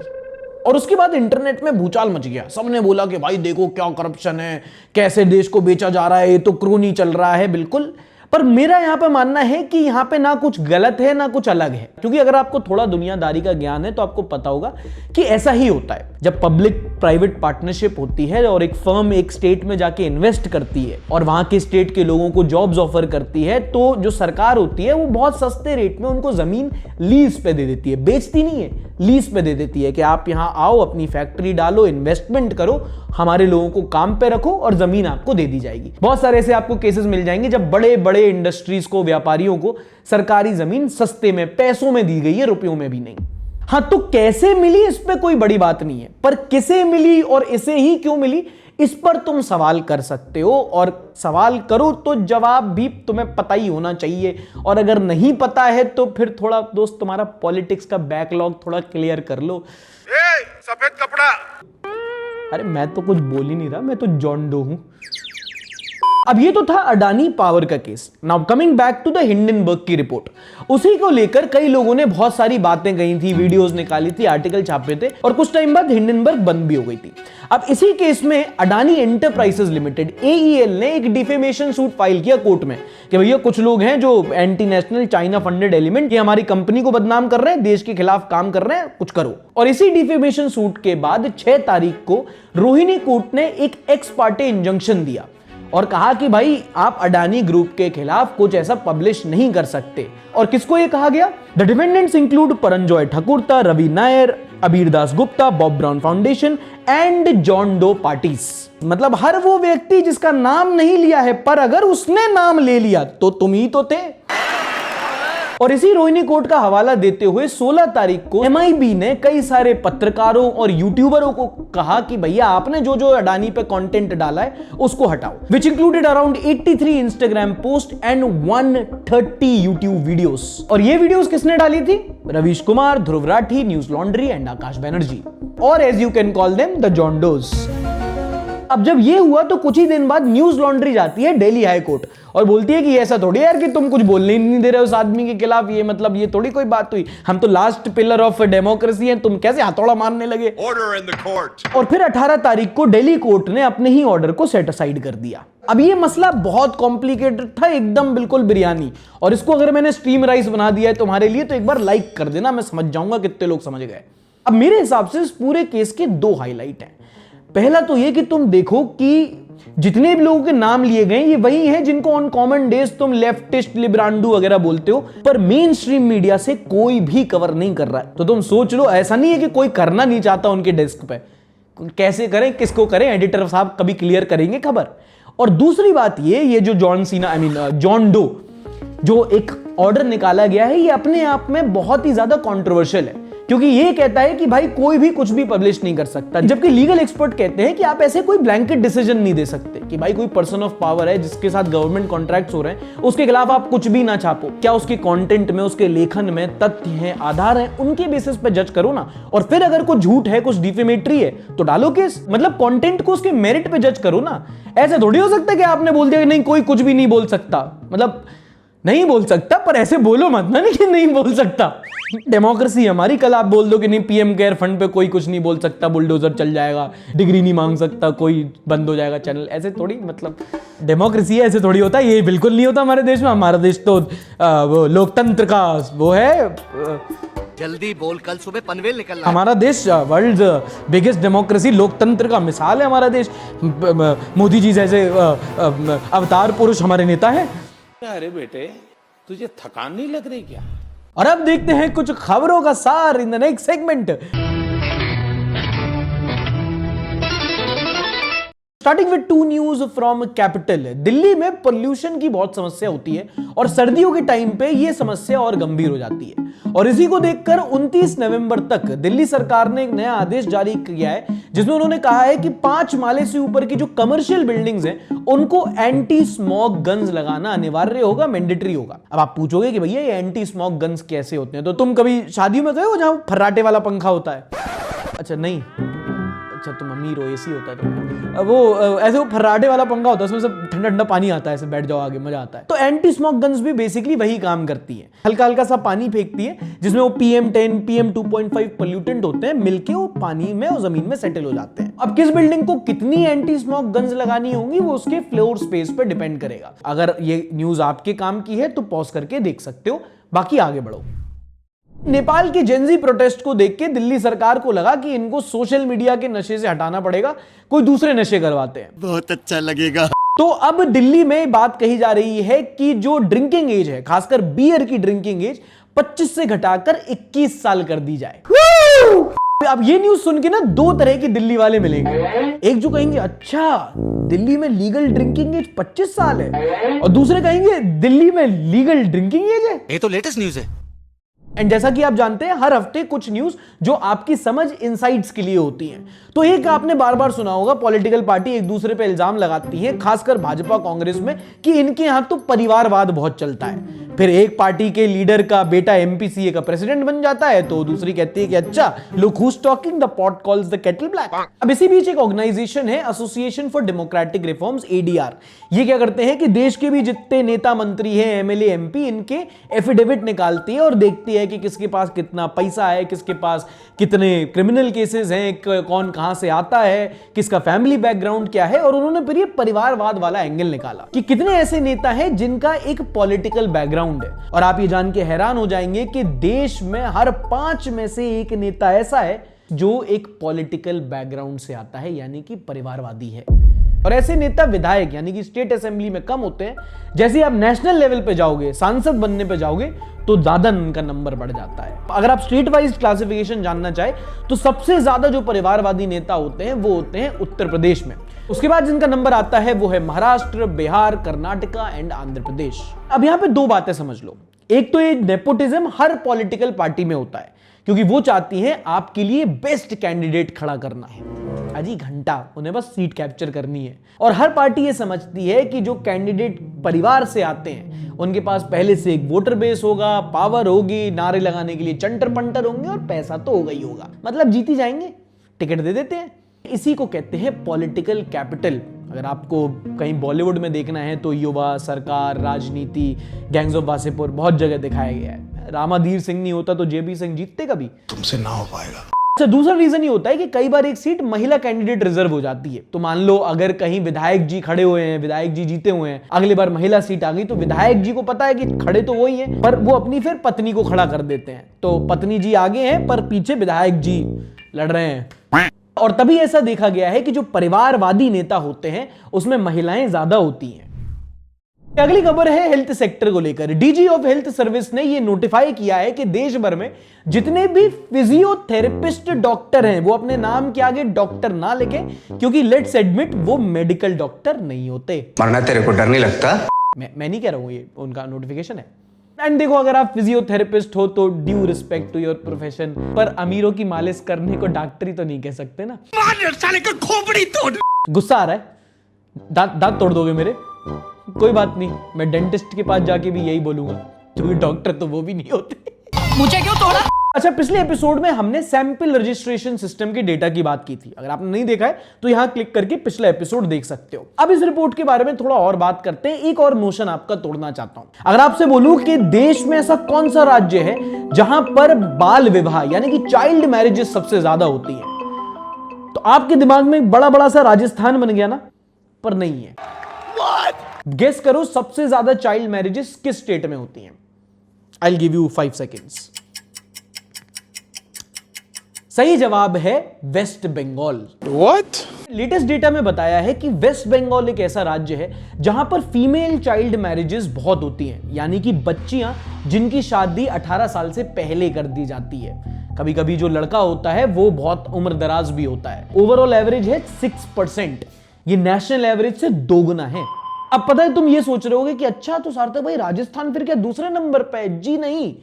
और उसके बाद इंटरनेट में भूचाल मच गया, सबने बोला कि भाई देखो क्या करप्शन है, कैसे देश को बेचा जा रहा है, ये तो क्रोनी चल रहा है। बिल्कुल, पर मेरा यहां पे मानना है कि यहां पे ना कुछ गलत है ना कुछ अलग है, क्योंकि अगर आपको थोड़ा दुनियादारी का ज्ञान है तो आपको पता होगा कि ऐसा ही होता है। जब पब्लिक प्राइवेट पार्टनरशिप होती है और एक फर्म एक स्टेट में जाके इन्वेस्ट करती है और वहां के स्टेट के लोगों को जॉब्स ऑफर करती है, तो जो सरकार होती है वो बहुत सस्ते रेट में उनको जमीन लीज पे दे देती है, बेचती नहीं है, लीज पे दे देती है कि आप यहां आओ, अपनी फैक्ट्री डालो, इन्वेस्टमेंट करो, हमारे लोगों को काम पे रखो और जमीन आपको दे दी जाएगी। बहुत सारे ऐसे आपको केसेस मिल जाएंगे जब बड़े बड़े इंडस्ट्रीज को, व्यापारियों को सरकारी जमीन सस्ते में, पैसों में दी गई है, रुपयों में भी नहीं। हाँ, तो कैसे मिली इस पे कोई बड़ी बात नहीं है, पर किसे मिली और इसे ही क्यों मिली, इस पर तुम सवाल कर सकते हो, और सवाल करो तो जवाब भी तुम्हें पता ही होना चाहिए, और अगर नहीं पता है तो फिर थोड़ा दोस्त तुम्हारा पॉलिटिक्स का बैकलॉग थोड़ा क्लियर कर लो। सफेद कपड़ा। अरे मैं तो कुछ बोल ही नहीं रहा, मैं तो जॉन डो हूं। अब ये तो था अडानी पावर का केस। Now coming back to the Hindenburg की रिपोर्ट, उसी को लेकर कई लोगों ने बहुत सारी बातें कही थी, वीडियोस निकाली थी, आर्टिकल छापे थे, और कुछ टाइम बाद हिंडनबर्ग बंद भी हो गई थी। अब इसी केस में अडानी एंटरप्राइजेस लिमिटेड AEL ने एक डिफेमेशन सूट फाइल किया कोर्ट में कि भैया कुछ लोग हैं जो anti national China funded element, ये हमारी कंपनी को बदनाम कर रहे हैं, देश के खिलाफ काम कर रहे हैं, कुछ करो। और इसी डिफेमेशन सूट के बाद 6 तारीख को रोहिणी कोर्ट ने एक एक्स पार्टे इंजंक्शन दिया और कहा कि भाई आप अडानी ग्रुप के खिलाफ कुछ ऐसा पब्लिश नहीं कर सकते। और किसको ये कहा गया? The defendants include Paranjoy Thakurta, Ravi Nair, Abir Das Gupta, Bob Brown Foundation and John Doe parties. मतलब हर वो व्यक्ति जिसका नाम नहीं लिया है, पर अगर उसने नाम ले लिया तो तुम ही तो थे। और इसी रोहिणी कोर्ट का हवाला देते हुए 16 तारीख को MIB ने कई सारे पत्रकारों और यूट्यूबरों को कहा कि भैया आपने जो जो अडानी पे कंटेंट डाला है उसको हटाओ, which included around 83 Instagram post and 130 YouTube videos. और ये वीडियोस किसने डाली थी? रवीश कुमार, ध्रुव राठी, न्यूज लॉन्ड्री एंड आकाश बैनर्जी, और as you can call them the John Does. अब जब ये हुआ तो कुछ ही दिन बाद न्यूज लॉन्ड्री जाती है दिल्ली हाई कोर्ट और बोलती है कि ऐसा थोड़ी यार कि तुम कुछ बोलने ही नहीं दे रहे हो उस आदमी के खिलाफ, ये मतलब ये थोड़ी कोई बात हुई, हम तो लास्ट पिलर ऑफ डेमोक्रेसी हैं, तुम कैसे हथौड़ा मारने लगे। Order in the court. और फिर 18 तारीख को दिल्ली कोर्ट ने अपने ही ऑर्डर को सेट असाइड कर दिया। अब ये मसला बहुत कॉम्प्लिकेटेड था, एकदम बिल्कुल बिरयानी, और इसको अगर मैंने स्टीम राइस बना दिया है तुम्हारे लिए तो एक बार लाइक कर देना, मैं समझ जाऊंगा कितने लोग समझ गए। अब मेरे हिसाब से इस पूरे केस के 2 हाईलाइट हैं। पहला तो ये कि तुम देखो कि जितने भी लोगों के नाम लिए गए ये वही हैं जिनको ऑन कॉमन डेज तुम लेफ्टिस्ट लिब्रांडू वगैरह बोलते हो, पर मेन स्ट्रीम मीडिया से कोई भी कवर नहीं कर रहा है। तो तुम सोच लो, ऐसा नहीं है कि कोई करना नहीं चाहता उनके डेस्क पे, कैसे करें, किसको करें, एडिटर साहब कभी क्लियर करेंगे खबर। और दूसरी बात ये जो जॉन डो जो एक ऑर्डर निकाला गया है, ये अपने आप में बहुत ही ज्यादा कंट्रोवर्शियल है, क्योंकि ये कहता है कि भाई कोई भी कुछ भी पब्लिश नहीं कर सकता, जबकि लीगल एक्सपर्ट कहते हैं कि आप ऐसे कोई ब्लैंकेट डिसीजन नहीं दे सकते कि भाई कोई पर्सन ऑफ पावर है जिसके साथ गवर्नमेंट कॉन्ट्रैक्ट्स हो रहे हैं, उसके खिलाफ आप कुछ भी ना छापो। क्या उसके कंटेंट में, उसके लेखन में तथ्य हैं, आधार हैं, उनके बेसिस पे जज करो ना, और फिर अगर कुछ झूठ है, कुछ डिफेमेटरी है तो डालो केस। मतलब कंटेंट को उसके मेरिट पे जज करो ना। ऐसे थोड़ी हो सकता है कि आपने बोल दिया कि नहीं कोई कुछ भी नहीं बोल सकता, मतलब नहीं बोल सकता, पर ऐसे बोलो मत ना कि नहीं बोल सकता। डेमोक्रेसी हमारी, कल आप बोल दो कि नहीं PM केयर फंड पे कोई कुछ नहीं बोल सकता, बुलडोजर चल जाएगा, डिग्री नहीं मांग सकता कोई, बंद हो जाएगा चैनल, ऐसे थोड़ी, मतलब डेमोक्रेसी है, ऐसे थोड़ी होता है। ये बिल्कुल नहीं होता हमारे देश में। हमारा देश तो वो लोकतंत्र का वो है, जल्दी बोल, कल सुबह पनवेल निकलना। हमारा देश वर्ल्ड बिगेस्ट डेमोक्रेसी, लोकतंत्र का मिसाल है हमारा देश। मोदी जी जैसे अवतार पुरुष हमारे नेता हैं। अरे बेटे, तुझे थकान नहीं लग रही क्या? और अब देखते हैं कुछ खबरों का सार इन the next segment. Starting with 2 news from capital. Delhi में पोल्यूशन की बहुत समस्या होती है और सर्दियों के टाइम पे ये समस्या और गंभीर हो जाती है, और इसी को देखकर 29 नवंबर तक दिल्ली सरकार ने एक नया आदेश जारी किया है, जिसमें उन्होंने कहा है कि 5 माले से ऊपर की जो कमर्शियल बिल्डिंग्स हैं उनको एंटी स्मॉग गन्स लगाना अनिवार्य होगा, मैंडेटरी होगा। अब आप पूछोगे कि भैया ये एंटी स्मॉग गन्स कैसे होते हैं, तो तुम कभी शादियों में गए हो जहां फर्राटे वाला पंखा होता है? अच्छा नहीं, अच्छा तुम अमीर हो, एसी होता है तो वो ऐसे वो फर्राटे वाला पंखा होता है, उसमें सब ठंडा ठंडा पानी आता है, ऐसे बैठ जाओ आगे, मजा आता है। तो एंटी स्मॉग गन्स भी बेसिकली वही काम करती है, हल्का हल्का सा पानी फेंकती है जिसमें वो PM10 PM2.5 पोल्यूटेंट होते हैं, मिलके वो पानी में और जमीन में सेटल हो जाते हैं। अब किस बिल्डिंग को कितनी एंटी स्मॉग गन्स लगानी होंगी वो उसके फ्लोर स्पेस पे डिपेंड करेगा। अगर ये न्यूज आपके काम की है तो पॉज करके देख सकते हो, बाकी आगे बढ़ो। नेपाल के जेनजी प्रोटेस्ट को देख के दिल्ली सरकार को लगा कि इनको सोशल मीडिया के नशे से हटाना पड़ेगा, कोई दूसरे नशे करवाते हैं, बहुत अच्छा लगेगा। तो अब दिल्ली में बात कही जा रही है कि जो ड्रिंकिंग एज है, खासकर बियर की ड्रिंकिंग एज 25 से घटाकर 21 साल कर दी जाए। अब ये न्यूज सुन के ना 2 तरह के दिल्ली वाले मिलेंगे। एक जो कहेंगे अच्छा दिल्ली में लीगल ड्रिंकिंग एज 25 साल है, और दूसरे कहेंगे दिल्ली में लीगल ड्रिंकिंग एज है। ये तो लेटेस्ट न्यूज है। एंड जैसा कि आप जानते हैं, हर हफ्ते कुछ न्यूज जो आपकी समझ इनसाइट्स के लिए होती हैं। तो एक आपने बार बार सुना होगा, पॉलिटिकल पार्टी एक दूसरे पे इल्जाम लगाती है, खासकर भाजपा कांग्रेस में, कि इनके यहां तो परिवारवाद बहुत चलता है। फिर एक पार्टी के लीडर का बेटा एमपीसीए का प्रेसिडेंट बन जाता है तो दूसरी कहती है कि अच्छा, look who's talking, the pot calls the kettle black. अब इसी बीच एक ऑर्गेनाइजेशन है, association for democratic reforms, ADR. ये क्या करते हैं कि देश के भी जितने नेता मंत्री हैं, एमएलए एमपी, इनके एफिडेविट निकालती है और देखती है कि किसके पास कितना पैसा है, किसके पास कितने क्रिमिनल केसेस हैं, कौन कहां से आता है, किसका फैमिली बैकग्राउंड क्या है। और उन्होंने फिर ये परिवारवाद वाला एंगल निकाला कि कितने ऐसे नेता हैं जिनका एक पॉलिटिकल बैकग्राउंड है। और आप ये जान के हैरान हो जाएंगे कि देश में हर 5 में से एक नेता ऐसा है जो एक पॉलिटिकल बैकग्राउंड से आता है, यानी कि परिवारवादी है। और ऐसे नेता विधायक यानी कि स्टेट असेंबली में कम होते हैं। जैसे आप नेशनल लेवल पे जाओगे, सांसद बनने पे जाओगे, तो ज्यादा उनका नंबर बढ़ जाता है। अगर आप स्टेट वाइज क्लासिफिकेशन जानना चाहे तो सबसे ज्यादा जो परिवारवादी नेता होते हैं वो होते हैं उत्तर प्रदेश में। उसके बाद जिनका नंबर आता है वो है महाराष्ट्र, बिहार, कर्नाटका एंड आंध्र प्रदेश। अब यहां पे 2 बातें समझ लो। एक तो ये नेपोटिज्म हर पॉलिटिकल पार्टी में होता है, क्योंकि वो चाहती है आपके लिए बेस्ट कैंडिडेट खड़ा करना है। अजी घंटा, उन्हें बस सीट कैप्चर करनी है। और हर पार्टी ये समझती है कि जो कैंडिडेट परिवार से आते हैं उनके पास पहले से एक वोटर बेस होगा, पावर होगी, नारे लगाने के लिए चंटर पंटर होंगे और पैसा तो होगा ही होगा, मतलब जीती जाएंगे, टिकट दे देते हैं। इसी को कहते हैं पॉलिटिकल कैपिटल। अगर आपको कहीं बॉलीवुड में देखना है तो युवा, सरकार, राजनीति, गैंग्स ऑफ वासेपुर बहुत जगह दिखाया गया है। रामाधीर सिंह नहीं होता तो जेबी सिंह जीतते कभी? तुमसे ना हो पाएगा। अच्छा, दूसरा रीजन ये होता है कि कई बार एक सीट महिला कैंडिडेट रिजर्व हो जाती है। तो मान लो अगर कहीं विधायक जी खड़े हुए हैं, विधायक जी जीते हुए हैं, अगली बार महिला सीट आ गई, तो विधायक जी को पता है कि खड़े तो वही हैं, पर वो अपनी फिर पत्नी को खड़ा कर देते हैं। तो पत्नी जी आगे हैं पर पीछे विधायक जी लड़ रहे हैं। और तभी ऐसा देखा गया है कि जो परिवारवादी नेता होते हैं उसमें महिलाएं ज्यादा होती हैं। अगली खबर है हेल्थ सेक्टर को लेकर। डीजी ऑफ हेल्थ सर्विस ने यह नोटिफाई किया है कि देश भर में जितने भी फिजियोथेरेपिस्ट डॉक्टर हैं वो अपने नाम के आगे डॉक्टर ना लिखें, क्योंकि लेट्स एडमिट वो मेडिकल डॉक्टर नहीं होते। मरना तेरे को डर नहीं लगता? मैं नहीं कह रहा हूं, ये उनका नोटिफिकेशन है। एंड देखो, अगर आप फिजियोथेरेपिस्ट हो तो due respect to your profession, पर अमीरों की मालिश करने को डॉक्टरी तो नहीं कह सकते ना। साले का खोपड़ी तोड़। गुस्सा आ रहा है? दांत तोड़ दोगे मेरे? कोई बात नहीं, मैं डेंटिस्ट के पास जाके भी यही बोलूंगा, क्योंकि डॉक्टर तो वो भी नहीं होते। मुझे क्यों तोड़ा? अच्छा, पिछले एपिसोड में हमने सैंपल रजिस्ट्रेशन सिस्टम के डेटा की बात की थी। अगर आपने नहीं देखा है तो यहां क्लिक करके पिछला एपिसोड देख सकते हो। अब इस रिपोर्ट के बारे में थोड़ा और बात करते हैं। एक और नोशन आपका तोड़ना चाहता हूं। अगर आपसे बोलूं कि देश में ऐसा कौन सा राज्य है जहां पर बाल विवाह यानी कि चाइल्ड मैरिजेस सबसे ज्यादा होती है, तो आपके दिमाग में बड़ा बड़ा सा राजस्थान बन गया ना, पर नहीं है। गेस करो सबसे ज्यादा चाइल्ड मैरिजेस किस स्टेट में होती हैं? I will give you 5 seconds. सही जवाब है West Bengal. What? Latest data में बताया है कि वेस्ट बंगाल एक ऐसा राज्य है जहां पर फीमेल चाइल्ड मैरिजेस बहुत होती हैं, यानी कि बच्चियां जिनकी शादी 18 साल से पहले कर दी जाती है। कभी कभी जो लड़का होता है वो बहुत उम्र दराज भी होता है। ओवरऑल एवरेज है 6%। ये नेशनल एवरेज से दोगुना है। अब पता है, तुम ये सोच रहे होगे कि अच्छा, तो सार्थक भाई राजस्थान फिर क्या दूसरे नंबर पे है? जी नहीं,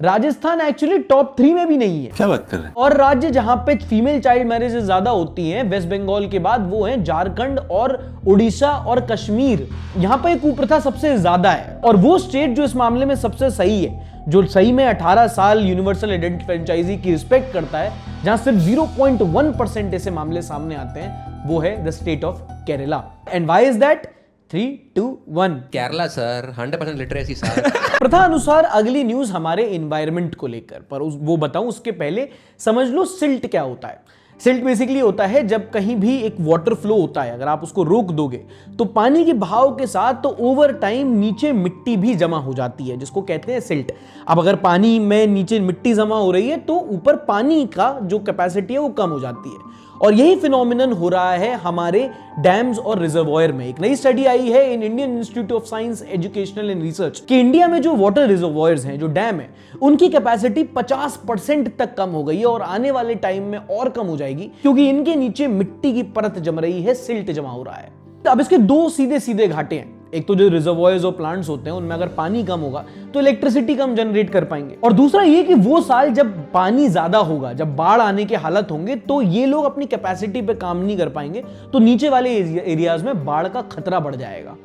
राजस्थान एक्चुअली टॉप 3 में भी नहीं है। क्या बात कर रहे हैं? और राज्य जहां पे फीमेल चाइल्ड मैरिजेस ज्यादा होती हैं वेस्ट बंगाल के बाद, वो हैं झारखंड और उड़ीसा और कश्मीर। यहां पे कुप्रथा सबसे ज्यादा है। और वो स्टेट जो इस मामले में सबसे सही है, जो सही में 18 साल यूनिवर्सल आइडेंटिटी फ्रेंचाइजी की रिस्पेक्ट करता है, जहां सिर्फ 0.1% ऐसे मामले सामने आते हैं, वो है the state of Kerala. And why is that? 3, 2, 1 Kerala sir, 100% literacy sir. प्रथा अनुसार अगली न्यूज हमारे एनवायरनमेंट को लेकर, पर वो बताऊं उसके पहले समझ लो सिल्ट क्या होता है। सिल्ट बेसिकली होता है जब कहीं भी एक वाटर फ्लो होता है, अगर आप उसको रोक दोगे तो पानी के बहाव के साथ तो ओवर टाइम नीचे मिट्टी भी जमा हो जाती है, जिसको कहते हैं सिल्ट। अब अगर पानी में नीचे मिट्टी जमा हो रही है तो ऊपर पानी का जो कैपेसिटी है वो कम हो जाती है। और यही फिनोमिनन हो रहा है हमारे डैम्स और रिजर्वॉयर में। एक नई स्टडी आई है in Indian institute of science educational and research कि इंडिया में जो वाटर रिजर्वॉयर्स हैं, जो डैम है, उनकी कैपेसिटी 50% तक कम हो गई है और आने वाले टाइम में और कम हो जाएगी, क्योंकि इनके नीचे मिट्टी की परत जम रही है, सिल्ट जमा हो रहा है। अब इसके 2 सीधे सीधे घाटे हैं। एक तो जो रिजर्वॉयर्स और प्लांट्स होते हैं उनमें अगर पानी कम होगा तो इलेक्ट्रिसिटी कम जनरेट कर पाएंगे, और दूसरा ये कि वो साल जब पानी ज्यादा होगा, जब बाढ़ आने के हालत होंगे, तो ये लोग अपनी कैपेसिटी पे काम नहीं कर पाएंगे, तो नीचे वाले एरियाज में बाढ़ का खतरा बढ़ जाएगा।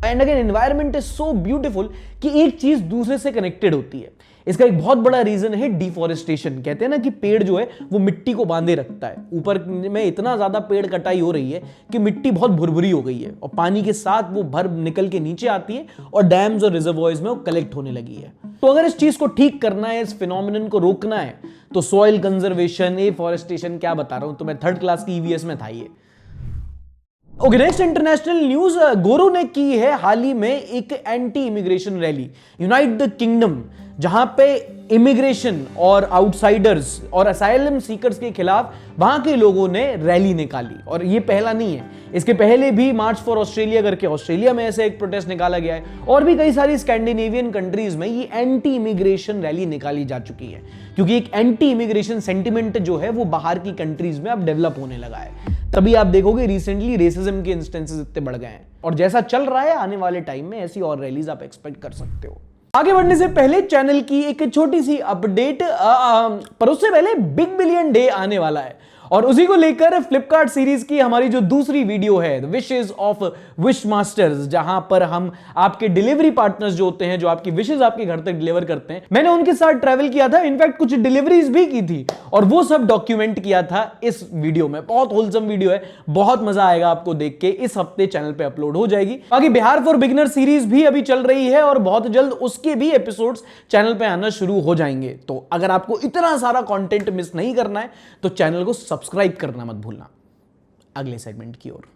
And again environment is so beautiful कि एक चीज दूसरे से कनेक्टेड होती है। इसका एक बहुत बड़ा रीजन है डिफॉरेस्टेशन। कहते हैं ना कि पेड़ जो है वो मिट्टी को बांधे रखता है। ऊपर में इतना ज्यादा पेड़ कटाई हो रही है कि मिट्टी बहुत भुरभुरी हो गई है और पानी के साथ वो भर निकल के नीचे आती है और डैम्स और रिजर्वॉयर्स में वो कलेक्ट होने लगी है। तो अगर इस चीज को ठीक करना है, इस फिनोमिनन को रोकना है, तो सॉइल कंजर्वेशन, एफॉरेस्टेशन, क्या बता रहा हूं, तो मैं 3rd क्लास की ईवीएस में था ये। Okay, next international news. गोरू ने की है हाल ही में एक anti immigration rally, unite the kingdom, जहां पे इमिग्रेशन और आउटसाइडर्स और असाइलम सीकर्स के खिलाफ वहां के लोगों ने रैली निकाली। और ये पहला नहीं है, इसके पहले भी मार्च फॉर ऑस्ट्रेलिया करके ऑस्ट्रेलिया में ऐसे एक प्रोटेस्ट निकाला गया है, और भी कई सारी स्कैंडिनेवियन कंट्रीज में ये एंटी इमिग्रेशन रैली निकाली जा चुकी है, क्योंकि एक एंटी इमिग्रेशन सेंटिमेंट जो है वो बाहर की कंट्रीज में अब डेवलप होने लगा है। तभी आप देखोगे रिसेंटली रेसिज्म के इंस्टेंसेस इतने बढ़ गए हैं, और जैसा चल रहा है आने वाले टाइम में ऐसी और रैलीज आप एक्सपेक्ट कर सकते हो। आगे बढ़ने से पहले चैनल की एक छोटी सी अपडेट, पर उससे पहले बिग बिलियन डे आने वाला है, और उसी को लेकर फ्लिपकार्ट सीरीज की हमारी जो दूसरी वीडियो है, the wishes of wish masters, जहां पर हम आपके डिलीवरी पार्टनर्स जो होते हैं, जो आपकी विशेस आपके घर तक डिलीवर करते हैं, मैंने उनके साथ ट्रैवल किया था, इनफैक्ट कुछ डिलीवरीज भी की थी, और वो सब डॉक्यूमेंट किया था इस वीडियो में। बहुत होलसम वीडियो है, बहुत मजा आएगा आपको देख के। इस हफ्ते चैनल पे अपलोड हो जाएगी। बाकी बिहार फॉर बिगिनर सीरीज भी अभी चल रही है, और बहुत जल्द उसके भी एपिसोड्स चैनल पे आना शुरू हो जाएंगे। तो अगर आपको इतना सारा कंटेंट मिस नहीं करना है तो चैनल को सब्सक्राइब करना मत भूलना। अगले सेगमेंट की ओर।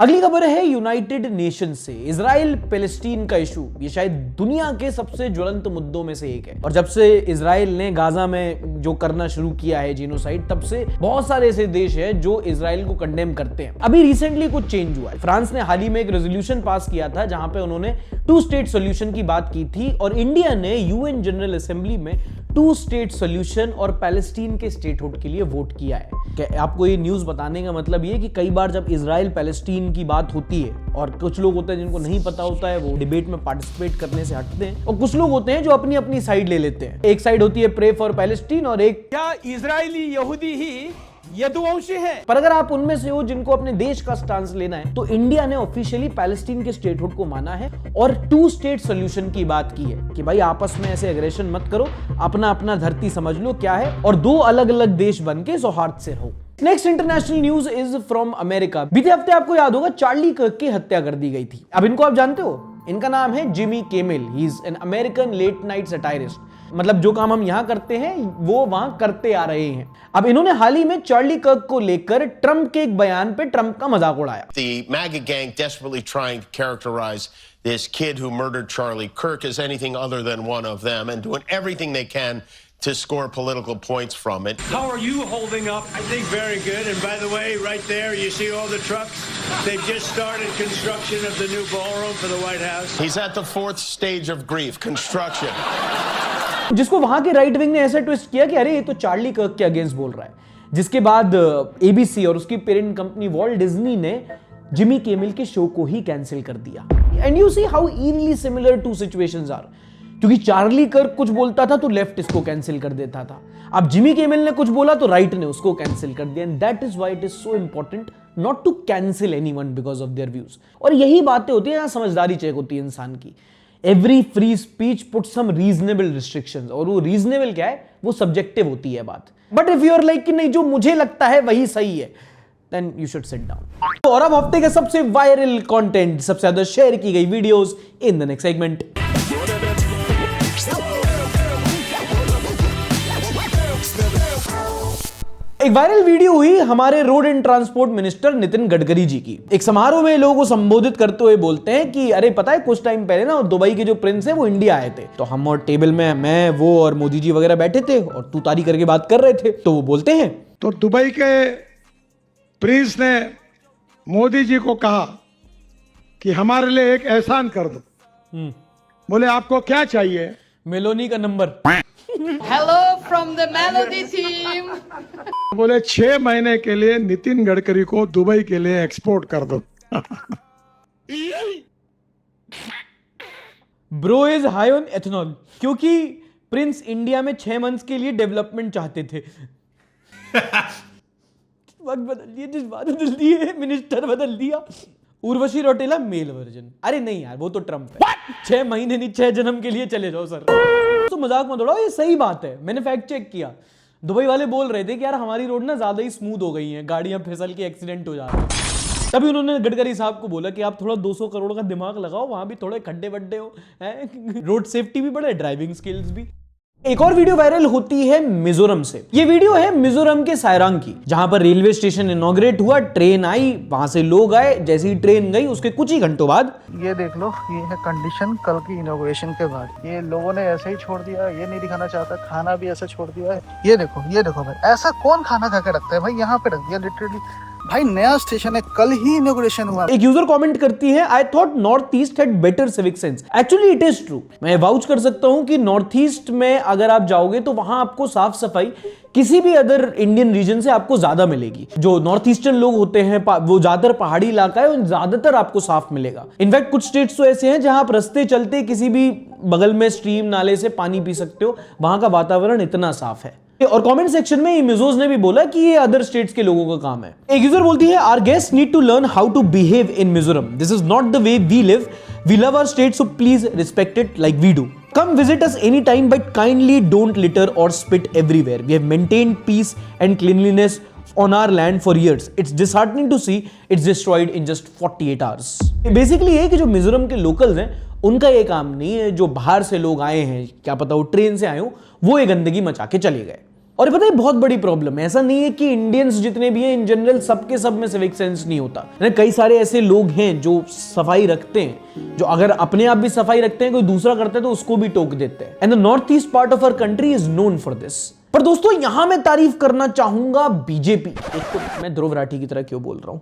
अगली खबर है यूनाइटेड नेशन से। इजराइल पैलेस्टीन का इशू ये शायद दुनिया के सबसे ज्वलंत मुद्दों में से एक है, और जब से इजराइल ने गाजा में जो करना शुरू किया है जीनोसाइड, तब से बहुत सारे ऐसे देश हैं जो इजराइल को कंडेम करते हैं। अभी रिसेंटली कुछ चेंज हुआ है। फ्रांस ने हाल ही में एक रेजोल्यूशन पास किया था जहां पे उन्होंने 2 स्टेट सोल्यूशन की बात की थी, और इंडिया ने यूएन जनरल असेंबली में 2 स्टेट सोल्यूशन और पैलेस्टीन के स्टेटहुड के लिए वोट किया है। आपको ये न्यूज बताने का मतलब ये कि कई बार जब इजराइल पैलेस्टीन की बात होती है, और कुछ लोग होते हैं जिनको नहीं पता होता है, वो डिबेट में पार्टिसिपेट करने से हटते हैं, और कुछ लोग होते हैं जो अपनी अपनी साइड ले लेते हैं। एक साइड होती है प्रे फॉर पैलेस्टीन, और एक क्या इजरायली यहूदी ही यदुवंशी है। पर अगर आप उनमें से हो जिनको अपने देश का स्टांस लेना है, तो इंडिया ने ऑफिशियली पैलेस्टीन के स्टेटहुड को माना है और 2 स्टेट सोल्यूशन की बात की है कि भाई आपस में ऐसे एग्रेशन मत करो, अपना अपना धरती समझ लो क्या है, और 2 अलग अलग देश बन के सौहार्द से रहो। Next international news is from America. बीते हफ्ते आपको याद होगा चार्ली कर्क की हत्या कर दी गई थी। अब इनको आप जानते हो, इनका नाम है Jimmy Kimmel. He is an American late night satirist, मतलब जो काम हम यहां करते हैं वो वहां करते आ रहे हैं। अब इन्होंने हाल ही में चार्ली कर्क को लेकर ट्रंप के एक बयान पे ट्रंप का मजाक उड़ाया। The MAGA gang desperately trying to characterize this kid who murdered Charlie Kirk as anything other than one of them, and doing everything they can to score political points from it. How are you holding up? I think very good. And by the way, right there, you see all the trucks? They've just started construction of the new ballroom for the White House. He's at the 4th stage of grief, construction. जिसको वहां के right wing ने ऐसा twist किया कि अरे ये तो चार्ली कर्क के अगेंस्ट बोल रहा है, जिसके बाद एबीसी और उसकी पेरेंट कंपनी वॉल्ट डिज्नी ने जिमी किमेल के शो को ही कैंसिल कर दिया। And you see how eerily similar 2 situations are, क्योंकि चार्ली कर्क कुछ बोलता था तो लेफ्ट इसको कैंसिल कर देता था, अब जिमी किमेल ने कुछ बोला तो राइट ने उसको कैंसिल कर दिया। And that is why it is so important not to cancel anyone because of their views. और यही बातें होती है, यहां समझदारी चेक होती है इंसान की। Every free speech put some reasonable restrictions, और वो रीजनेबल क्या है, वो सब्जेक्टिव होती है बात। But if you are like कि नहीं जो मुझे लगता है वही सही है, then you should sit down. तो और अब हफ्ते के सबसे वायरल कंटेंट, सबसे ज्यादा शेयर की गई videos in the next segment. एक वायरल वीडियो हुई हमारे road and transport minister Nitin Gadkari ji की। एक समारोह में लोगों को संबोधित करते हुए बोलते हैं कि अरे पता है कुछ टाइम पहले ना दुबई के जो प्रिंस है वो इंडिया आए थे, तो हम और टेबल में मैं वो और मोदी जी वगैरह बैठे थे और तू तारी करके बात कर रहे थे, तो वो बोलते हैं तो दुबई के प्रिंस ने मोदी जी को कहा कि हमारे लिए एक एहसान कर दो। बोले आपको क्या चाहिए? मेलोनी का number. Hello from the Melody team. बोले 6 महीने के लिए नितिन गडकरी को दुबई के लिए एक्सपोर्ट कर दो। Bro is high on ethanol क्योंकि प्रिंस इंडिया में 6 मंथ्स के लिए डेवलपमेंट चाहते थे। वक्त बदल दिए, जज्बात बदल दिए, मिनिस्टर बदल दिया। Urvashi Rautela male version. अरे नहीं यार, वो तो ट्रम्प है। 6 महीने नहीं 6 जन्म के लिए चले जाओ सर। तो मजाक मत उड़ाओ, ये सही बात है। मैंने फैक्ट चेक किया। दुबई वाले बोल रहे थे कि यार हमारी रोड ना ज्यादा ही स्मूथ हो गई हैं, गाड़ियां फिसल के एक्सीडेंट हो जा रहे हैं। तभी उन्होंने गडकरी साहब को बोला कि आप थोड़ा 200 करोड़ का दिमाग लगाओ, वहां भी थोड़े खड्डे वड्डे हो, रोड सेफ्टी भी बढ़े, ड्राइविंग स्किल्स भी। एक और वीडियो वायरल होती है मिजोरम से। ये वीडियो है मिजोरम के सायरंग की, जहां पर रेलवे स्टेशन इनॉग्रेट हुआ, ट्रेन आई, वहां से लोग आए। जैसे ही ट्रेन गई उसके कुछ ही घंटों बाद ये देख लो, ये है कंडीशन कल की इनॉग्रेशन के बाद। ये लोगों ने ऐसे ही छोड़ दिया, ये नहीं दिखाना चाहता, खाना भी ऐसे छोड़ दिया है। ये देखो भाई, ऐसा कौन खाना खा के रखता है भाई? यहाँ पे रख दिया लिटरली। भाई नया स्टेशन है, कल ही इनॉग्रेशन हुआ। एक यूजर कमेंट करती है, I thought north east had better civic sense. Actually it is true. मैं वाउच कर सकता हूं कि नॉर्थ ईस्ट में अगर आप जाओगे तो वहां आपको साफ सफाई किसी भी अदर इंडियन रीजन से आपको ज्यादा मिलेगी। जो नॉर्थ ईस्टर्न लोग होते हैं, वो ज्यादातर पहाड़ी इलाका है, ज्यादातर आपको साफ मिलेगा। इनफैक्ट कुछ स्टेट्स तो ऐसे हैं जहां आप रास्ते चलते किसी भी बगल में स्ट्रीम नाले से पानी पी सकते हो, वहां का वातावरण इतना साफ है। और कमेंट सेक्शन में मिजोज ने भी बोला कि ये अदर स्टेट्स के लोगों का काम है। एक यूजर बोलती है, our guests need to learn how to behave in Mizoram. This is not the way we live. We love our state, so please respect it like we do. Come visit us anytime, but kindly don't litter or spit everywhere. We have maintained peace and cleanliness on our land for years. It's disheartening to see it's destroyed in just 48 hours. Basically ये कि जो मिजोरम के locals हैं उनका ये काम नहीं है, जो बाहर से लोग आए हैं, क्या पता वो ट्रेन से आए हो, वो ये गंदगी मचा के चले गए। और पता है बहुत बड़ी प्रॉब्लम है। ऐसा नहीं है कि इंडियंस जितने भी हैं इन जनरल सबके सब में सिविक सेंस नहीं होता। कई सारे ऐसे लोग हैं जो सफाई रखते हैं, जो अगर अपने आप भी सफाई रखते हैं, कोई दूसरा करता है तो उसको भी टोक देते हैं। And the north east part of our country is known for this. पर दोस्तों यहां मैं तारीफ करना चाहूंगा बीजेपी। देखो मैं ध्रुव राठी की तरह क्यों बोल रहा हूं,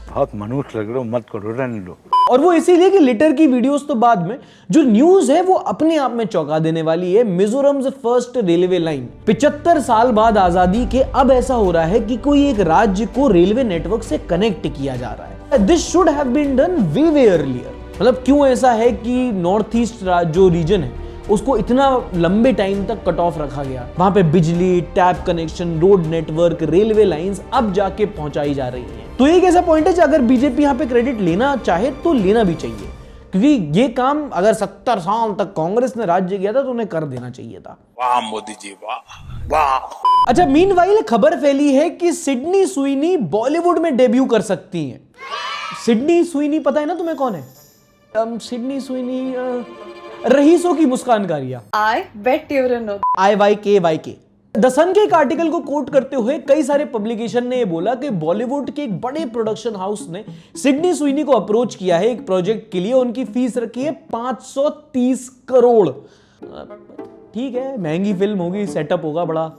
बहुत मनुष्य लग रहे हो, मत करो, रहने दो। और वो इसीलिए कि लिटर की वीडियोस तो बाद में, जो न्यूज है वो अपने आप में चौंका देने वाली है। मिजोरम फर्स्ट रेलवे लाइन 75 साल बाद आजादी के अब ऐसा हो रहा है कि कोई एक राज्य को रेलवे नेटवर्क से कनेक्ट किया जा रहा है। This should have been done way earlier. मतलब क्यों ऐसा है कि नॉर्थ ईस्ट जो रीजन है उसको इतना लंबे टाइम तक कट ऑफ रखा गया। वहां पे बिजली, tap connection, road network, railway lines अब जाके पहुंचाई जा रही हैं। तो एक ऐसा पॉइंट है कि अगर बीजेपी यहां पे क्रेडिट लेना चाहे तो लेना भी चाहिए, क्योंकि ये काम अगर 70 साल तक कांग्रेस ने राज्य किया था तो उन्हें कर देना चाहिए था। वाह मोदी जी, वाह वाह। अच्छा, मीनवाइल खबर फैली है कि सिडनी स्वीनी बॉलीवुड में डेब्यू कर सकती हैं। सिडनी स्वीनी पता है ना तुम्हें कौन है? सिडनी स्वीनी रहीसों की मुस्कान कारिया। I bet you know. IYKYK। The Sun के एक आर्टिकल को कोट करते हुए कई सारे पब्लिकेशन ने बोला कि बॉलीवुड के एक बड़े प्रोडक्शन हाउस ने सिडनी स्वीनी को अप्रोच किया है एक प्रोजेक्ट के लिए। उनकी फीस रखी है 530 करोड़। ठीक है, महंगी फिल्म होगी, सेटअप होगा बड़ा।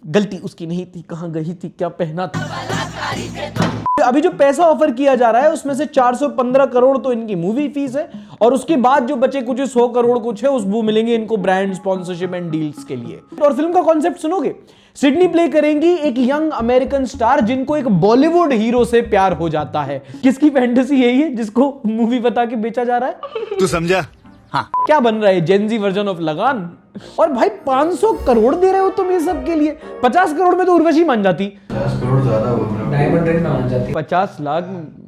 गलती उसकी नहीं थी, कहां गई थी, क्या पहना था। अभी जो पैसा ऑफर किया जा रहा है उसमें से 415 करोड़ तो इनकी मूवी फीस है, और उसके बाद जो बचे कुछ 100 करोड़ कुछ है वो मिलेंगे इनको ब्रांड स्पॉन्सरशिप एंड डील्स के लिए। और फिल्म का कॉन्सेप्ट सुनोगे, सिडनी प्ले करेंगी एक यंग अमेरिकन स्टार जिनको एक बॉलीवुड हीरो से प्यार हो जाता है। किसकी फैंटेसी यही है जिसको मूवी बता के बेचा जा रहा है? तू समझा? हाँ। क्या बन रहा है, जेनजी वर्जन ऑफ लगान। और भाई 500 करोड़ दे रहे हो तुम ये सब के लिए। 50 करोड़ में तो उर्वशी मान जाती। 50 करोड़ ज्यादा हो रहा है, डायमंड रिंग में मान जाती। 50 लाख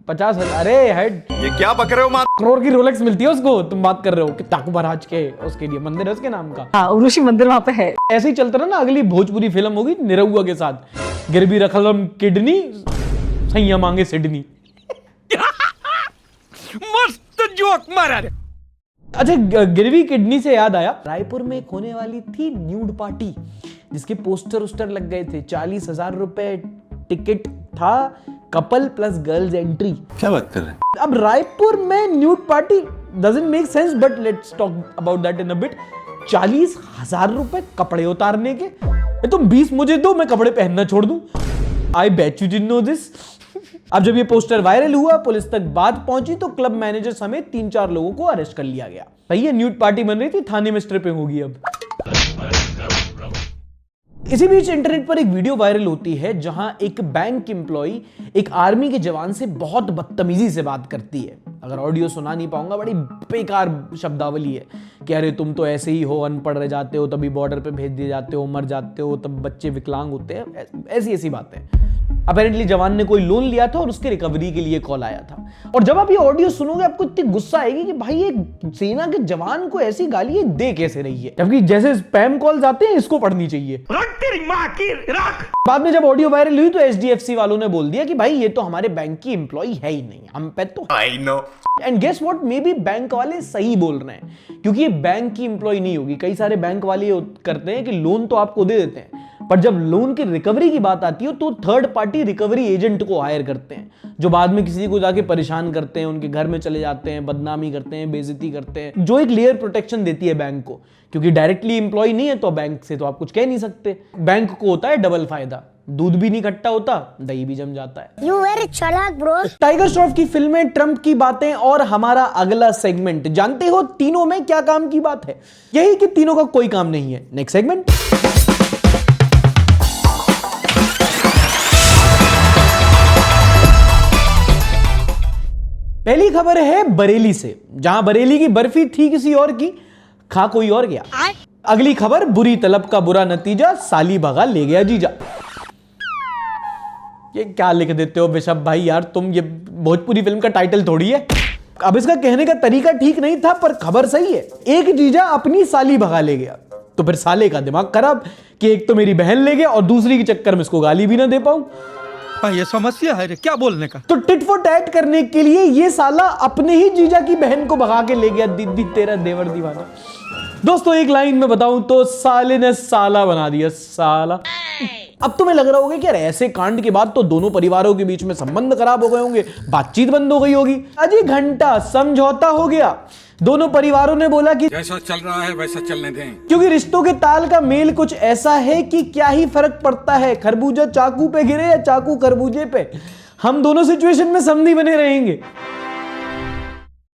50 अरे हेड, ये क्या बक रहे हो? करोड़ की रोलेक्स मिलती है उसको। तुम बात कर रहे हो कि ताकू महाराज के उसके लिए मंदिर है उसके नाम का। हाँ, उर्वशी मंदिर वहां पे है। ऐसे ही चलता ना, अगली भोजपुरी फिल्म होगी निरहुआ के साथ, गिरवी रखलम किडनी सैया मांगे सिडनी। मस्त जोक मारा। अच्छा, गिरवी किडनी से याद आया, रायपुर में एक होने वाली थी न्यूड पार्टी जिसके पोस्टर उस्टर लग गए थे। 40,000 रुपए टिकट था, कपल प्लस गर्ल्स एंट्री। क्या बात कर रहे हैं? अब रायपुर में nude party doesn't make sense, but let's talk about that in a bit. 40,000 रुपए कपड़े उतारने के। तुम 20 मुझे दो, मैं कपड़े पहनना छोड़ दूं। I bet you didn't know this. अब जब ये पोस्टर वायरल हुआ, पुलिस तक बात पहुंची तो क्लब मैनेजर समेत 3-4 लोगों को अरेस्ट कर लिया गया। सही है, न्यूड पार्टी बन रही थी, थाने में स्ट्रिपिंग होगी अब। इसी बीच इंटरनेट पर एक वीडियो वायरल होती है जहां एक बैंक एम्प्लॉई एक आर्मी के जवान से बहुत बदतमीजी से बात करती है। अगर ऑडियो सुना नहीं पाऊंगा, बड़ी बेकार शब्दावली है कि अरे तुम तो ऐसे ही हो, अनपढ़ रह जाते हो तभी बॉर्डर पे भेज दिए जाते हो, मर जाते हो तब बच्चे विकलांग होते हैं, ऐसी ऐसी बातें। अपेरेंटली जवान ने कोई लोन लिया था और उसके रिकवरी के लिए कॉल आया था। और जब आप ये ऑडियो सुनोगे आपको इतनी गुस्सा आएगी कि भाई एक सेना के जवान को ऐसी गाली दे कैसे रही है, जबकि जैसे स्पैम कॉल्स आते हैं इसको पढ़नी चाहिए। बाद में जब ऑडियो वायरल हुई तो एचडीएफसी वालों ने बोल दिया कि भाई ये तो हमारे बैंक की एम्प्लॉय है ही नहीं, हम पे तो I know. And guess what, maybe bank वाले सही बोल रहे हैं, क्योंकि ये बैंक की एम्प्लॉय नहीं होगी। कई सारे बैंक वाले करते हैं कि लोन तो आपको दे देते हैं, पर जब लोन की रिकवरी की बात आती है तो थर्ड पार्टी रिकवरी एजेंट को हायर करते हैं, जो बाद में किसी को जाके परेशान करते हैं, उनके घर में चले जाते हैं, बदनामी करते हैं, बेइज्जती करते हैं, जो एक लेयर प्रोटेक्शन देती है बैंक को, क्योंकि डायरेक्टली एम्प्लॉय नहीं है तो बैंक से तो आप कुछ कह नहीं सकते। बैंक को होता है डबल फायदा, दूध भी नहीं खट्टा होता, दही भी जम जाता है। You very चालाक ब्रो। टाइगर श्रॉफ की फिल्में, ट्रंप की बातें और हमारा अगला सेगमेंट। जानते हो तीनों में क्या काम की बात है? यही कि तीनों का कोई काम नहीं है। Next segment. पहली खबर है बरेली से, जहां बरेली की बर्फी थी किसी और की, खा कोई और गया। अगली खबर, बुरी तलब का बुरा नतीजा, साली भगा ले गया जीजा। ये क्या लिख देते हो बिशप भाई यार, तुम ये भोजपुरी फिल्म का टाइटल थोड़ी है। अब इसका कहने का तरीका ठीक नहीं था, पर खबर सही है। एक जीजा अपनी साली भगा ले गया, तो फिर साले का दिमाग खराब कि एक तो मेरी बहन ले गया और दूसरी के चक्कर में इसको गाली भी ना दे पाऊं। ये समस्या है रे, क्या बोलने का। तो टिट फॉर टैट करने के लिए ये साला अपने ही जीजा की बहन को भगा के ले गया। दीदी तेरा देवर दीवाना। दोस्तों एक लाइन में बताऊं तो साले ने साला बना दिया, साला। अब तुम्हें लग रहा होगा कि यार ऐसे कांड के बाद तो दोनों परिवारों के बीच में संबंध खराब हो गए होंगे, बातचीत बंद हो गई होगी। अजी घंटा समझौता हो गया। दोनों परिवारों ने बोला कि जैसा चल रहा है वैसा चलने दें, क्योंकि रिश्तों के ताल का मेल कुछ ऐसा है कि क्या ही फर्क पड़ता है, खरबूजा चाकू पे गिरे या चाकू खरबूजे पे, हम दोनों सिचुएशन में समधी बने रहेंगे।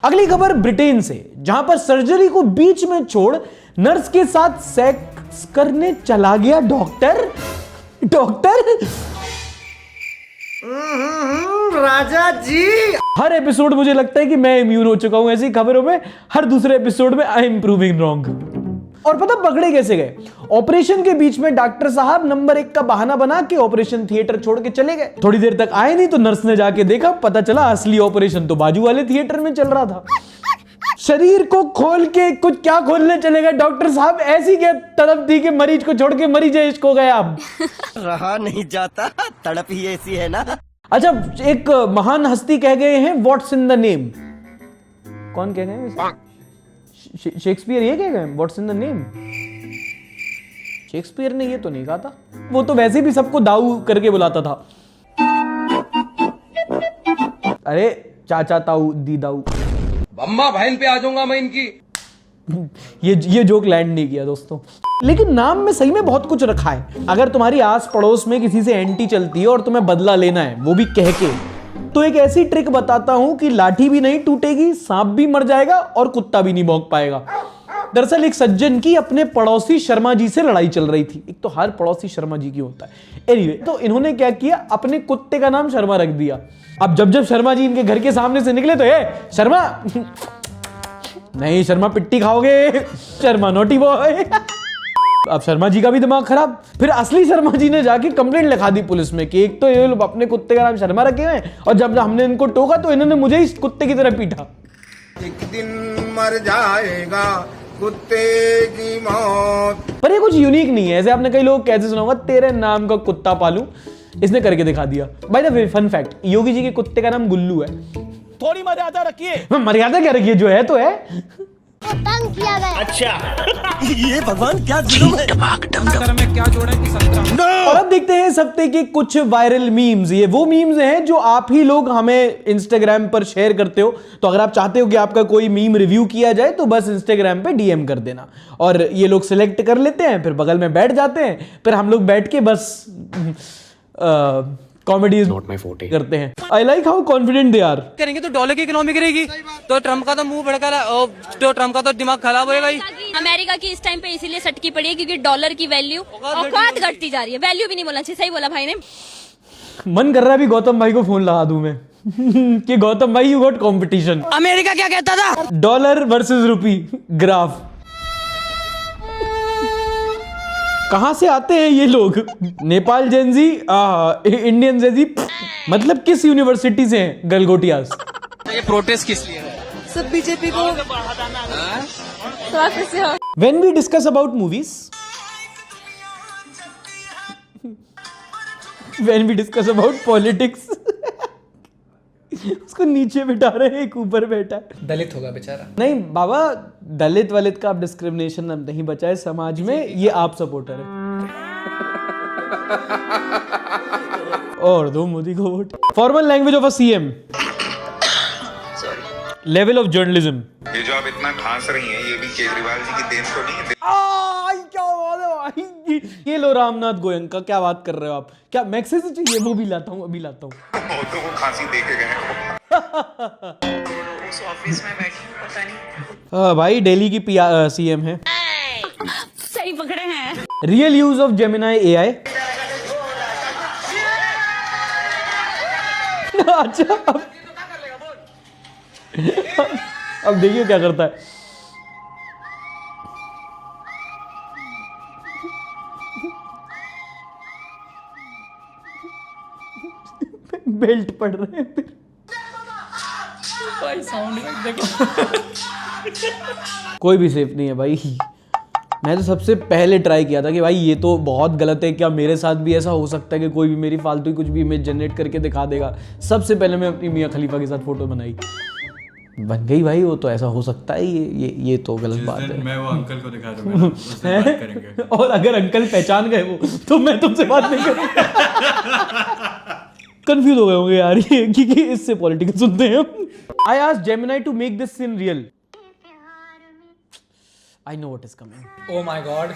अगली खबर ब्रिटेन से, जहां पर सर्जरी को बीच में छोड़ नर्स के साथ सेक्स करने चला गया डॉक्टर। राजा जी। हर एपिसोड मुझे लगता है कि मैं इम्यून हो चुका हूं ऐसी खबरों में। हर दूसरे एपिसोड में आई एम प्रूविंग रॉन्ग। और पता पकड़े कैसे गए? ऑपरेशन के बीच में डॉक्टर साहब नंबर 1 का बहाना बना के ऑपरेशन थिएटर छोड़ के चले गए। थोड़ी देर तक आए नहीं तो नर्स ने जाके देखा, पता चला असली ऑपरेशन तो बाजू वाले थिएटर में चल रहा था। शरीर को खोल के कुछ क्या खोलने चले गए डॉक्टर साहब, ऐसी क्या तड़प थी कि मरीज को छोड़ के मरी जाए, इसको गया अब रहा नहीं जाता, तड़प ही ऐसी है ना। अच्छा, एक महान हस्ती कह गए हैं व्हाट्स इन द नेम। कौन कह गए? शेक्सपियर ये कह गए what's in the name. Shakespeare ने ये तो नहीं कहा था, वो तो वैसे भी सबको दाऊ करके बुलाता था। अरे चाचा ताऊ दी दाऊ, अम्मा बहन पे आ जाऊंगा मैं इनकी। ये जोक लैंड नहीं किया दोस्तों। लेकिन नाम में सही में बहुत कुछ रखा है। अगर तुम्हारी आस पड़ोस में किसी से एंटी चलती है और तुम्हें बदला लेना है, वो भी कह के, तो एक ऐसी ट्रिक बताता हूं कि लाठी भी नहीं टूटेगी, सांप भी मर जाएगा और कुत्ता भी नहीं भौंक पाएगा। दरअसल एक सज्जन की अपने पड़ोसी शर्मा जी से लड़ाई चल रही थी। एक तो हर पड़ोसी शर्मा जी की होता है। एनीवे, तो इन्होंने क्या किया, अपने कुत्ते का नाम शर्मा रख दिया। अब जब शर्मा जी इनके घर के सामने से निकले तो शर्मा नहीं, शर्मा पिट्टी खाओगे, शर्मा नोटी बॉय। अब शर्मा जी का भी दिमाग खराब। फिर असली शर्मा जी ने जाके कंप्लेंट लिखा दी पुलिस में कि एक तो ये लोग अपने कुत्ते का नाम शर्मा रखे हुए हैं और जब हमने इनको टोका तो इन्होंने मुझे ही कुत्ते की तरह पीटा। एक दिन मर जाएगा कुत्ते की मौत। पर ये कुछ यूनिक नहीं है। ऐसे आपने कई लोग कैसे सुना होगा, तेरे नाम का कुत्ता पालूं, इसने करके दिखा दिया। By the way, fun fact, Yogi ji के कुत्ते का नाम गुल्लू है। थोड़ी मर्यादा रखिए। मर्यादा क्या रखिए, जो है तो है। तंग किया गया। अच्छा ये भगवान क्या जुल्म है। में क्या जोड़ा कि 17। और अब देखते हैं इस हफ्ते के कुछ वायरल मीम्स। ये वो मीम्स हैं जो आप ही लोग हमें इंस्टाग्राम पर शेयर करते हो। तो अगर आप चाहते हो कि आपका कोई मीम रिव्यू किया जाए तो बस इंस्टाग्राम पे डीएम कर देना, और ये लोग सिलेक्ट कर लेते हैं, फिर बगल में बैठ जाते हैं, फिर हम लोग बैठ के बस कॉमेडीज नॉट माय फोर्टे करते हैं। I like how confident they are. करेंगे तो डॉलर की इकोनॉमी गिरेगी, तो ट्रम्प का तो मुंह भड़का रहा, तो ट्रम्प का तो दिमाग खराब होएगा ही। अमेरिका की इस टाइम पे इसीलिए सटकी पड़ी है क्योंकि डॉलर की वैल्यू औकात घटती जा रही है। वैल्यू भी नहीं बोलना चाहिए, सही बोला भाई ने। मन कर रहा है अभी गौतम भाई को फोन लगा दूं मैं कि गौतम भाई यू गॉट कंपटीशन। अमेरिका क्या कहता था? डॉलर वर्सेस रुपी ग्राफ। कहां से आते हैं ये लोग? नेपाल जेंजी, इंडियन जेंजी, मतलब किस यूनिवर्सिटी से हैं गलगोटियास? ये प्रोटेस्ट किस लिए? सब बीजेपी को When we discuss about movies, when we discuss about politics, उसको नीचे बिठा रहे हैं, एक ऊपर बैठा है। दलित होगा बेचारा। नहीं बाबा, दलित वलित का आप डिस्क्रिमिनेशन अब नहीं बचा है समाज में, ये आप सपोर्टर है। और दो मोदी को vote. Formal language of a CM, level of journalism. ये जो आप इतना खांस रही हैं, ये भी केजरीवाल जी की देन तो नहीं है? क्या बात है भाई, ये लो रामनाथ गोयंका, क्या बात कर रहे हो आप? क्या मैक्से से चाहिए? वो भी लाता हूँ, अभी लाता हूँ। औरतों को खांसी दे के गए उस ऑफिस में बैठी हूँ, पता नहीं। भाई दिल्ली की सीएम है। सही पकड़े हैं। Real use of Gemini AI. अच्छा अब देखिए क्या करता है। बेल्ट पड़ रहे हैं फिर। भाई साउंड देखो। कोई भी सेफ नहीं है भाई। मैं तो सबसे पहले ट्राई किया था कि भाई ये तो बहुत गलत है, क्या मेरे साथ भी ऐसा हो सकता है कि कोई भी मेरी फालतू कुछ भी इमेज जनरेट करके दिखा देगा। सबसे पहले मैं अपनी मियां खलीफा के साथ फोटो बनाई, बन गई भाई। वो तो ऐसा हो सकता है, ये तो गलत बात है। मैं वो अंकल को दिखा दूंगा, उससे बात करेंगे। और अगर अंकल पहचान गए वो, तो मैं तुमसे बात नहीं करूंगा। कंफ्यूज हो गए होंगे यार ये, क्योंकि इससे पॉलिटिक्स सुनते हैं हम। I asked Gemini to make this scene real. I know what is coming. Oh my God.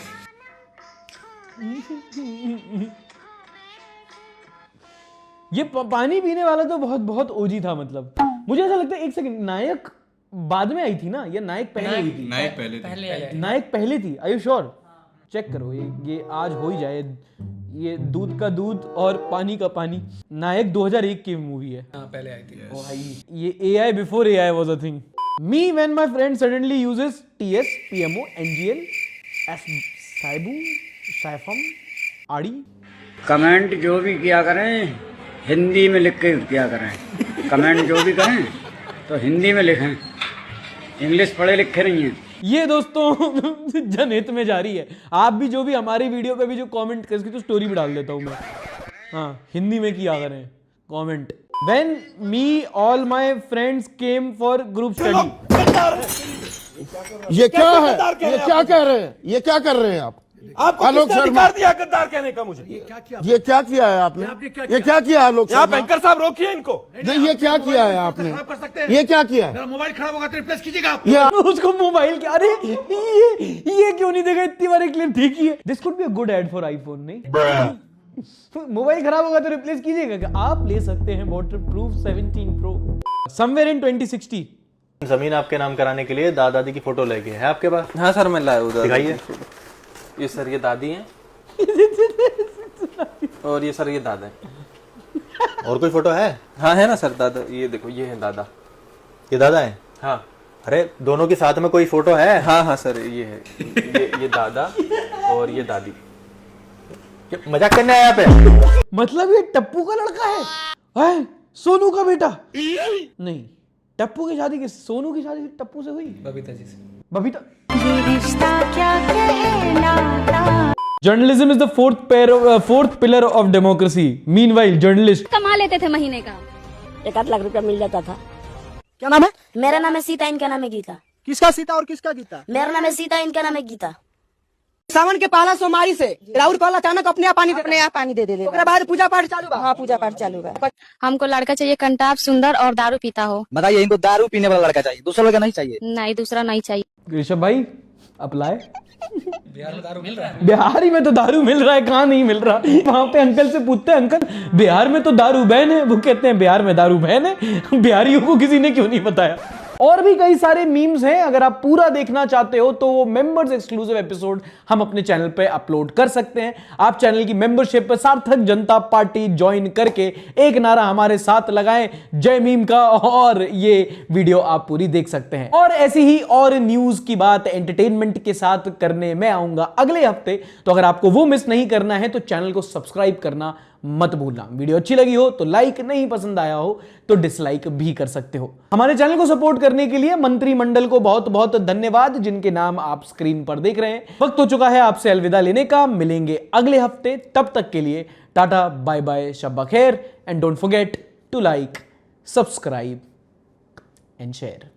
ये पानी पीने वाला तो बहुत बहुत ओजी था। मतलब मुझे ऐसा लगता है, एक सेकंड, नायक बाद में आई थी ना, या नायक पहले आई थी? नायक पहले थी। नायक पहले थी। Are you sure? चेक करो, ये आज हो ही जाए। ये दूध का दूध और पानी का पानी। नायक 2001 की मूवी है। हाँ, पहले आई थी। ओ भाई, ये AI before AI was a thing. Me when my friend suddenly uses TS, PMO, NGL, Saibu, Saifam, आड़ी। कमेंट जो भी किया करें हिंदी में लिख के किया करें। कमेंट जो भी करें तो हिंदी में लिखें, इंग्लिश पढ़े लिखे नहीं हैं। ये दोस्तों जनहित में जारी है। आप भी जो भी हमारी वीडियो पे भी जो कमेंट कर, इसकी तो स्टोरी भी डाल देता हूँ मैं। हाँ, हिंदी में किया करें comment. When me all my friends came for group study। ये क्या है? ये क्या कह रहे हैं? ये क्या कर रहे हैं आप? आपको आलोक किसने शर्मा, अधिकार दिया गद्दार कहने का? मुझे ये क्या किया है आपने? ये क्या किया आलोक यहाँ शर्मा? बैंकर साहब रोकिए इनको। नहीं, ये क्या किया है आपने? ये क्या किया है? मोबाइल खराब होगा तो रिप्लेस कीजिएगा आप। ये उसको मोबाइल क्या? अरे ये क्यों नहीं देखा? इतनी बार क्लिप देखी है। This could be a good ad for iPhone. नहीं, मोबाइल खराब होगा तो रिप्लेस कीजिएगा। आप ले सकते हैं वाटरप्रूफ 17 Pro समवेयर इन 2060। जमीन आपके नाम कराने के लिए दादा दादी की फोटो लेके है आपके पास? हाँ सर, मैं लाया उधर। दिखाइए। ये सर ये दादी हैं और ये सर ये दादा है। और कोई फोटो है? हाँ है ना सर, दादा। ये देखो, ये है दादा। ये दादा है? हाँ। अरे दोनों के साथ में कोई फोटो है? हाँ हाँ सर, ये है। ये दादा और ये दादी। मजाक करने आया पे? मतलब ये टप्पू का लड़का है? सोनू का बेटा? नहीं, टप्पू की शादी किस? सोनू की शादी टप्पू से हुई? बबीता जी से। Babita. Journalism is the fourth pillar of democracy. Meanwhile journalist कमा लेते थे महीने का 1-8 लाख रुपया मिल जाता था। क्या नाम है? मेरा नाम है सीता, इनका नाम है गीता। किसका सीता और किसका गीता? मेरा नाम है सीता, इनका नाम है गीता। सावन के पहला सोमवारी से राहुल कल अचानक अपने आप पानी दे दे। ओकरा बाद पूजा पाठ चालू बा। हाँ, पूजा पाठ चालू बा। हमको लड़का चाहिए कंटाप, सुंदर और दारू पीता हो। बताइए, इनको दारू पीने वाला लड़का चाहिए, दूसरा लड़का नहीं चाहिए? नहीं, दूसरा नहीं चाहिए। ऋषभ भाई, अप्लाई। बिहार में दारू मिल रहा है? बिहार ही में तो दारू मिल रहा है, कहाँ नहीं मिल रहा। वहां पे अंकल से पूछते हैं, अंकल बिहार में तो दारू बैन है। वो कहते हैं बिहार में दारू बैन है, बिहारियों को किसी ने क्यों नहीं बताया। और भी कई सारे मीम्स हैं, अगर आप पूरा देखना चाहते हो तो वो मेंबर्स एक्सक्लूसिव एपिसोड हम अपने चैनल पे अपलोड कर सकते हैं। आप चैनल की मेंबरशिप सार्थक जनता पार्टी ज्वाइन करके एक नारा हमारे साथ लगाएं, जय मीम का, और ये वीडियो आप पूरी देख सकते हैं। और ऐसी ही और न्यूज की बात एंटरटेनमेंट के साथ करने मैं आऊंगा अगले हफ्ते, तो अगर आपको वो मिस नहीं करना है तो चैनल को सब्सक्राइब करना मत भूलना। वीडियो अच्छी लगी हो तो लाइक, नहीं पसंद आया हो तो डिसलाइक भी कर सकते हो। हमारे चैनल को सपोर्ट करने के लिए मंत्रिमंडल को बहुत बहुत धन्यवाद, जिनके नाम आप स्क्रीन पर देख रहे हैं। वक्त हो चुका है आपसे अलविदा लेने का, मिलेंगे अगले हफ्ते। तब तक के लिए टाटा, बाय बाय, शब्बा खैर, and don't forget to like, subscribe and share.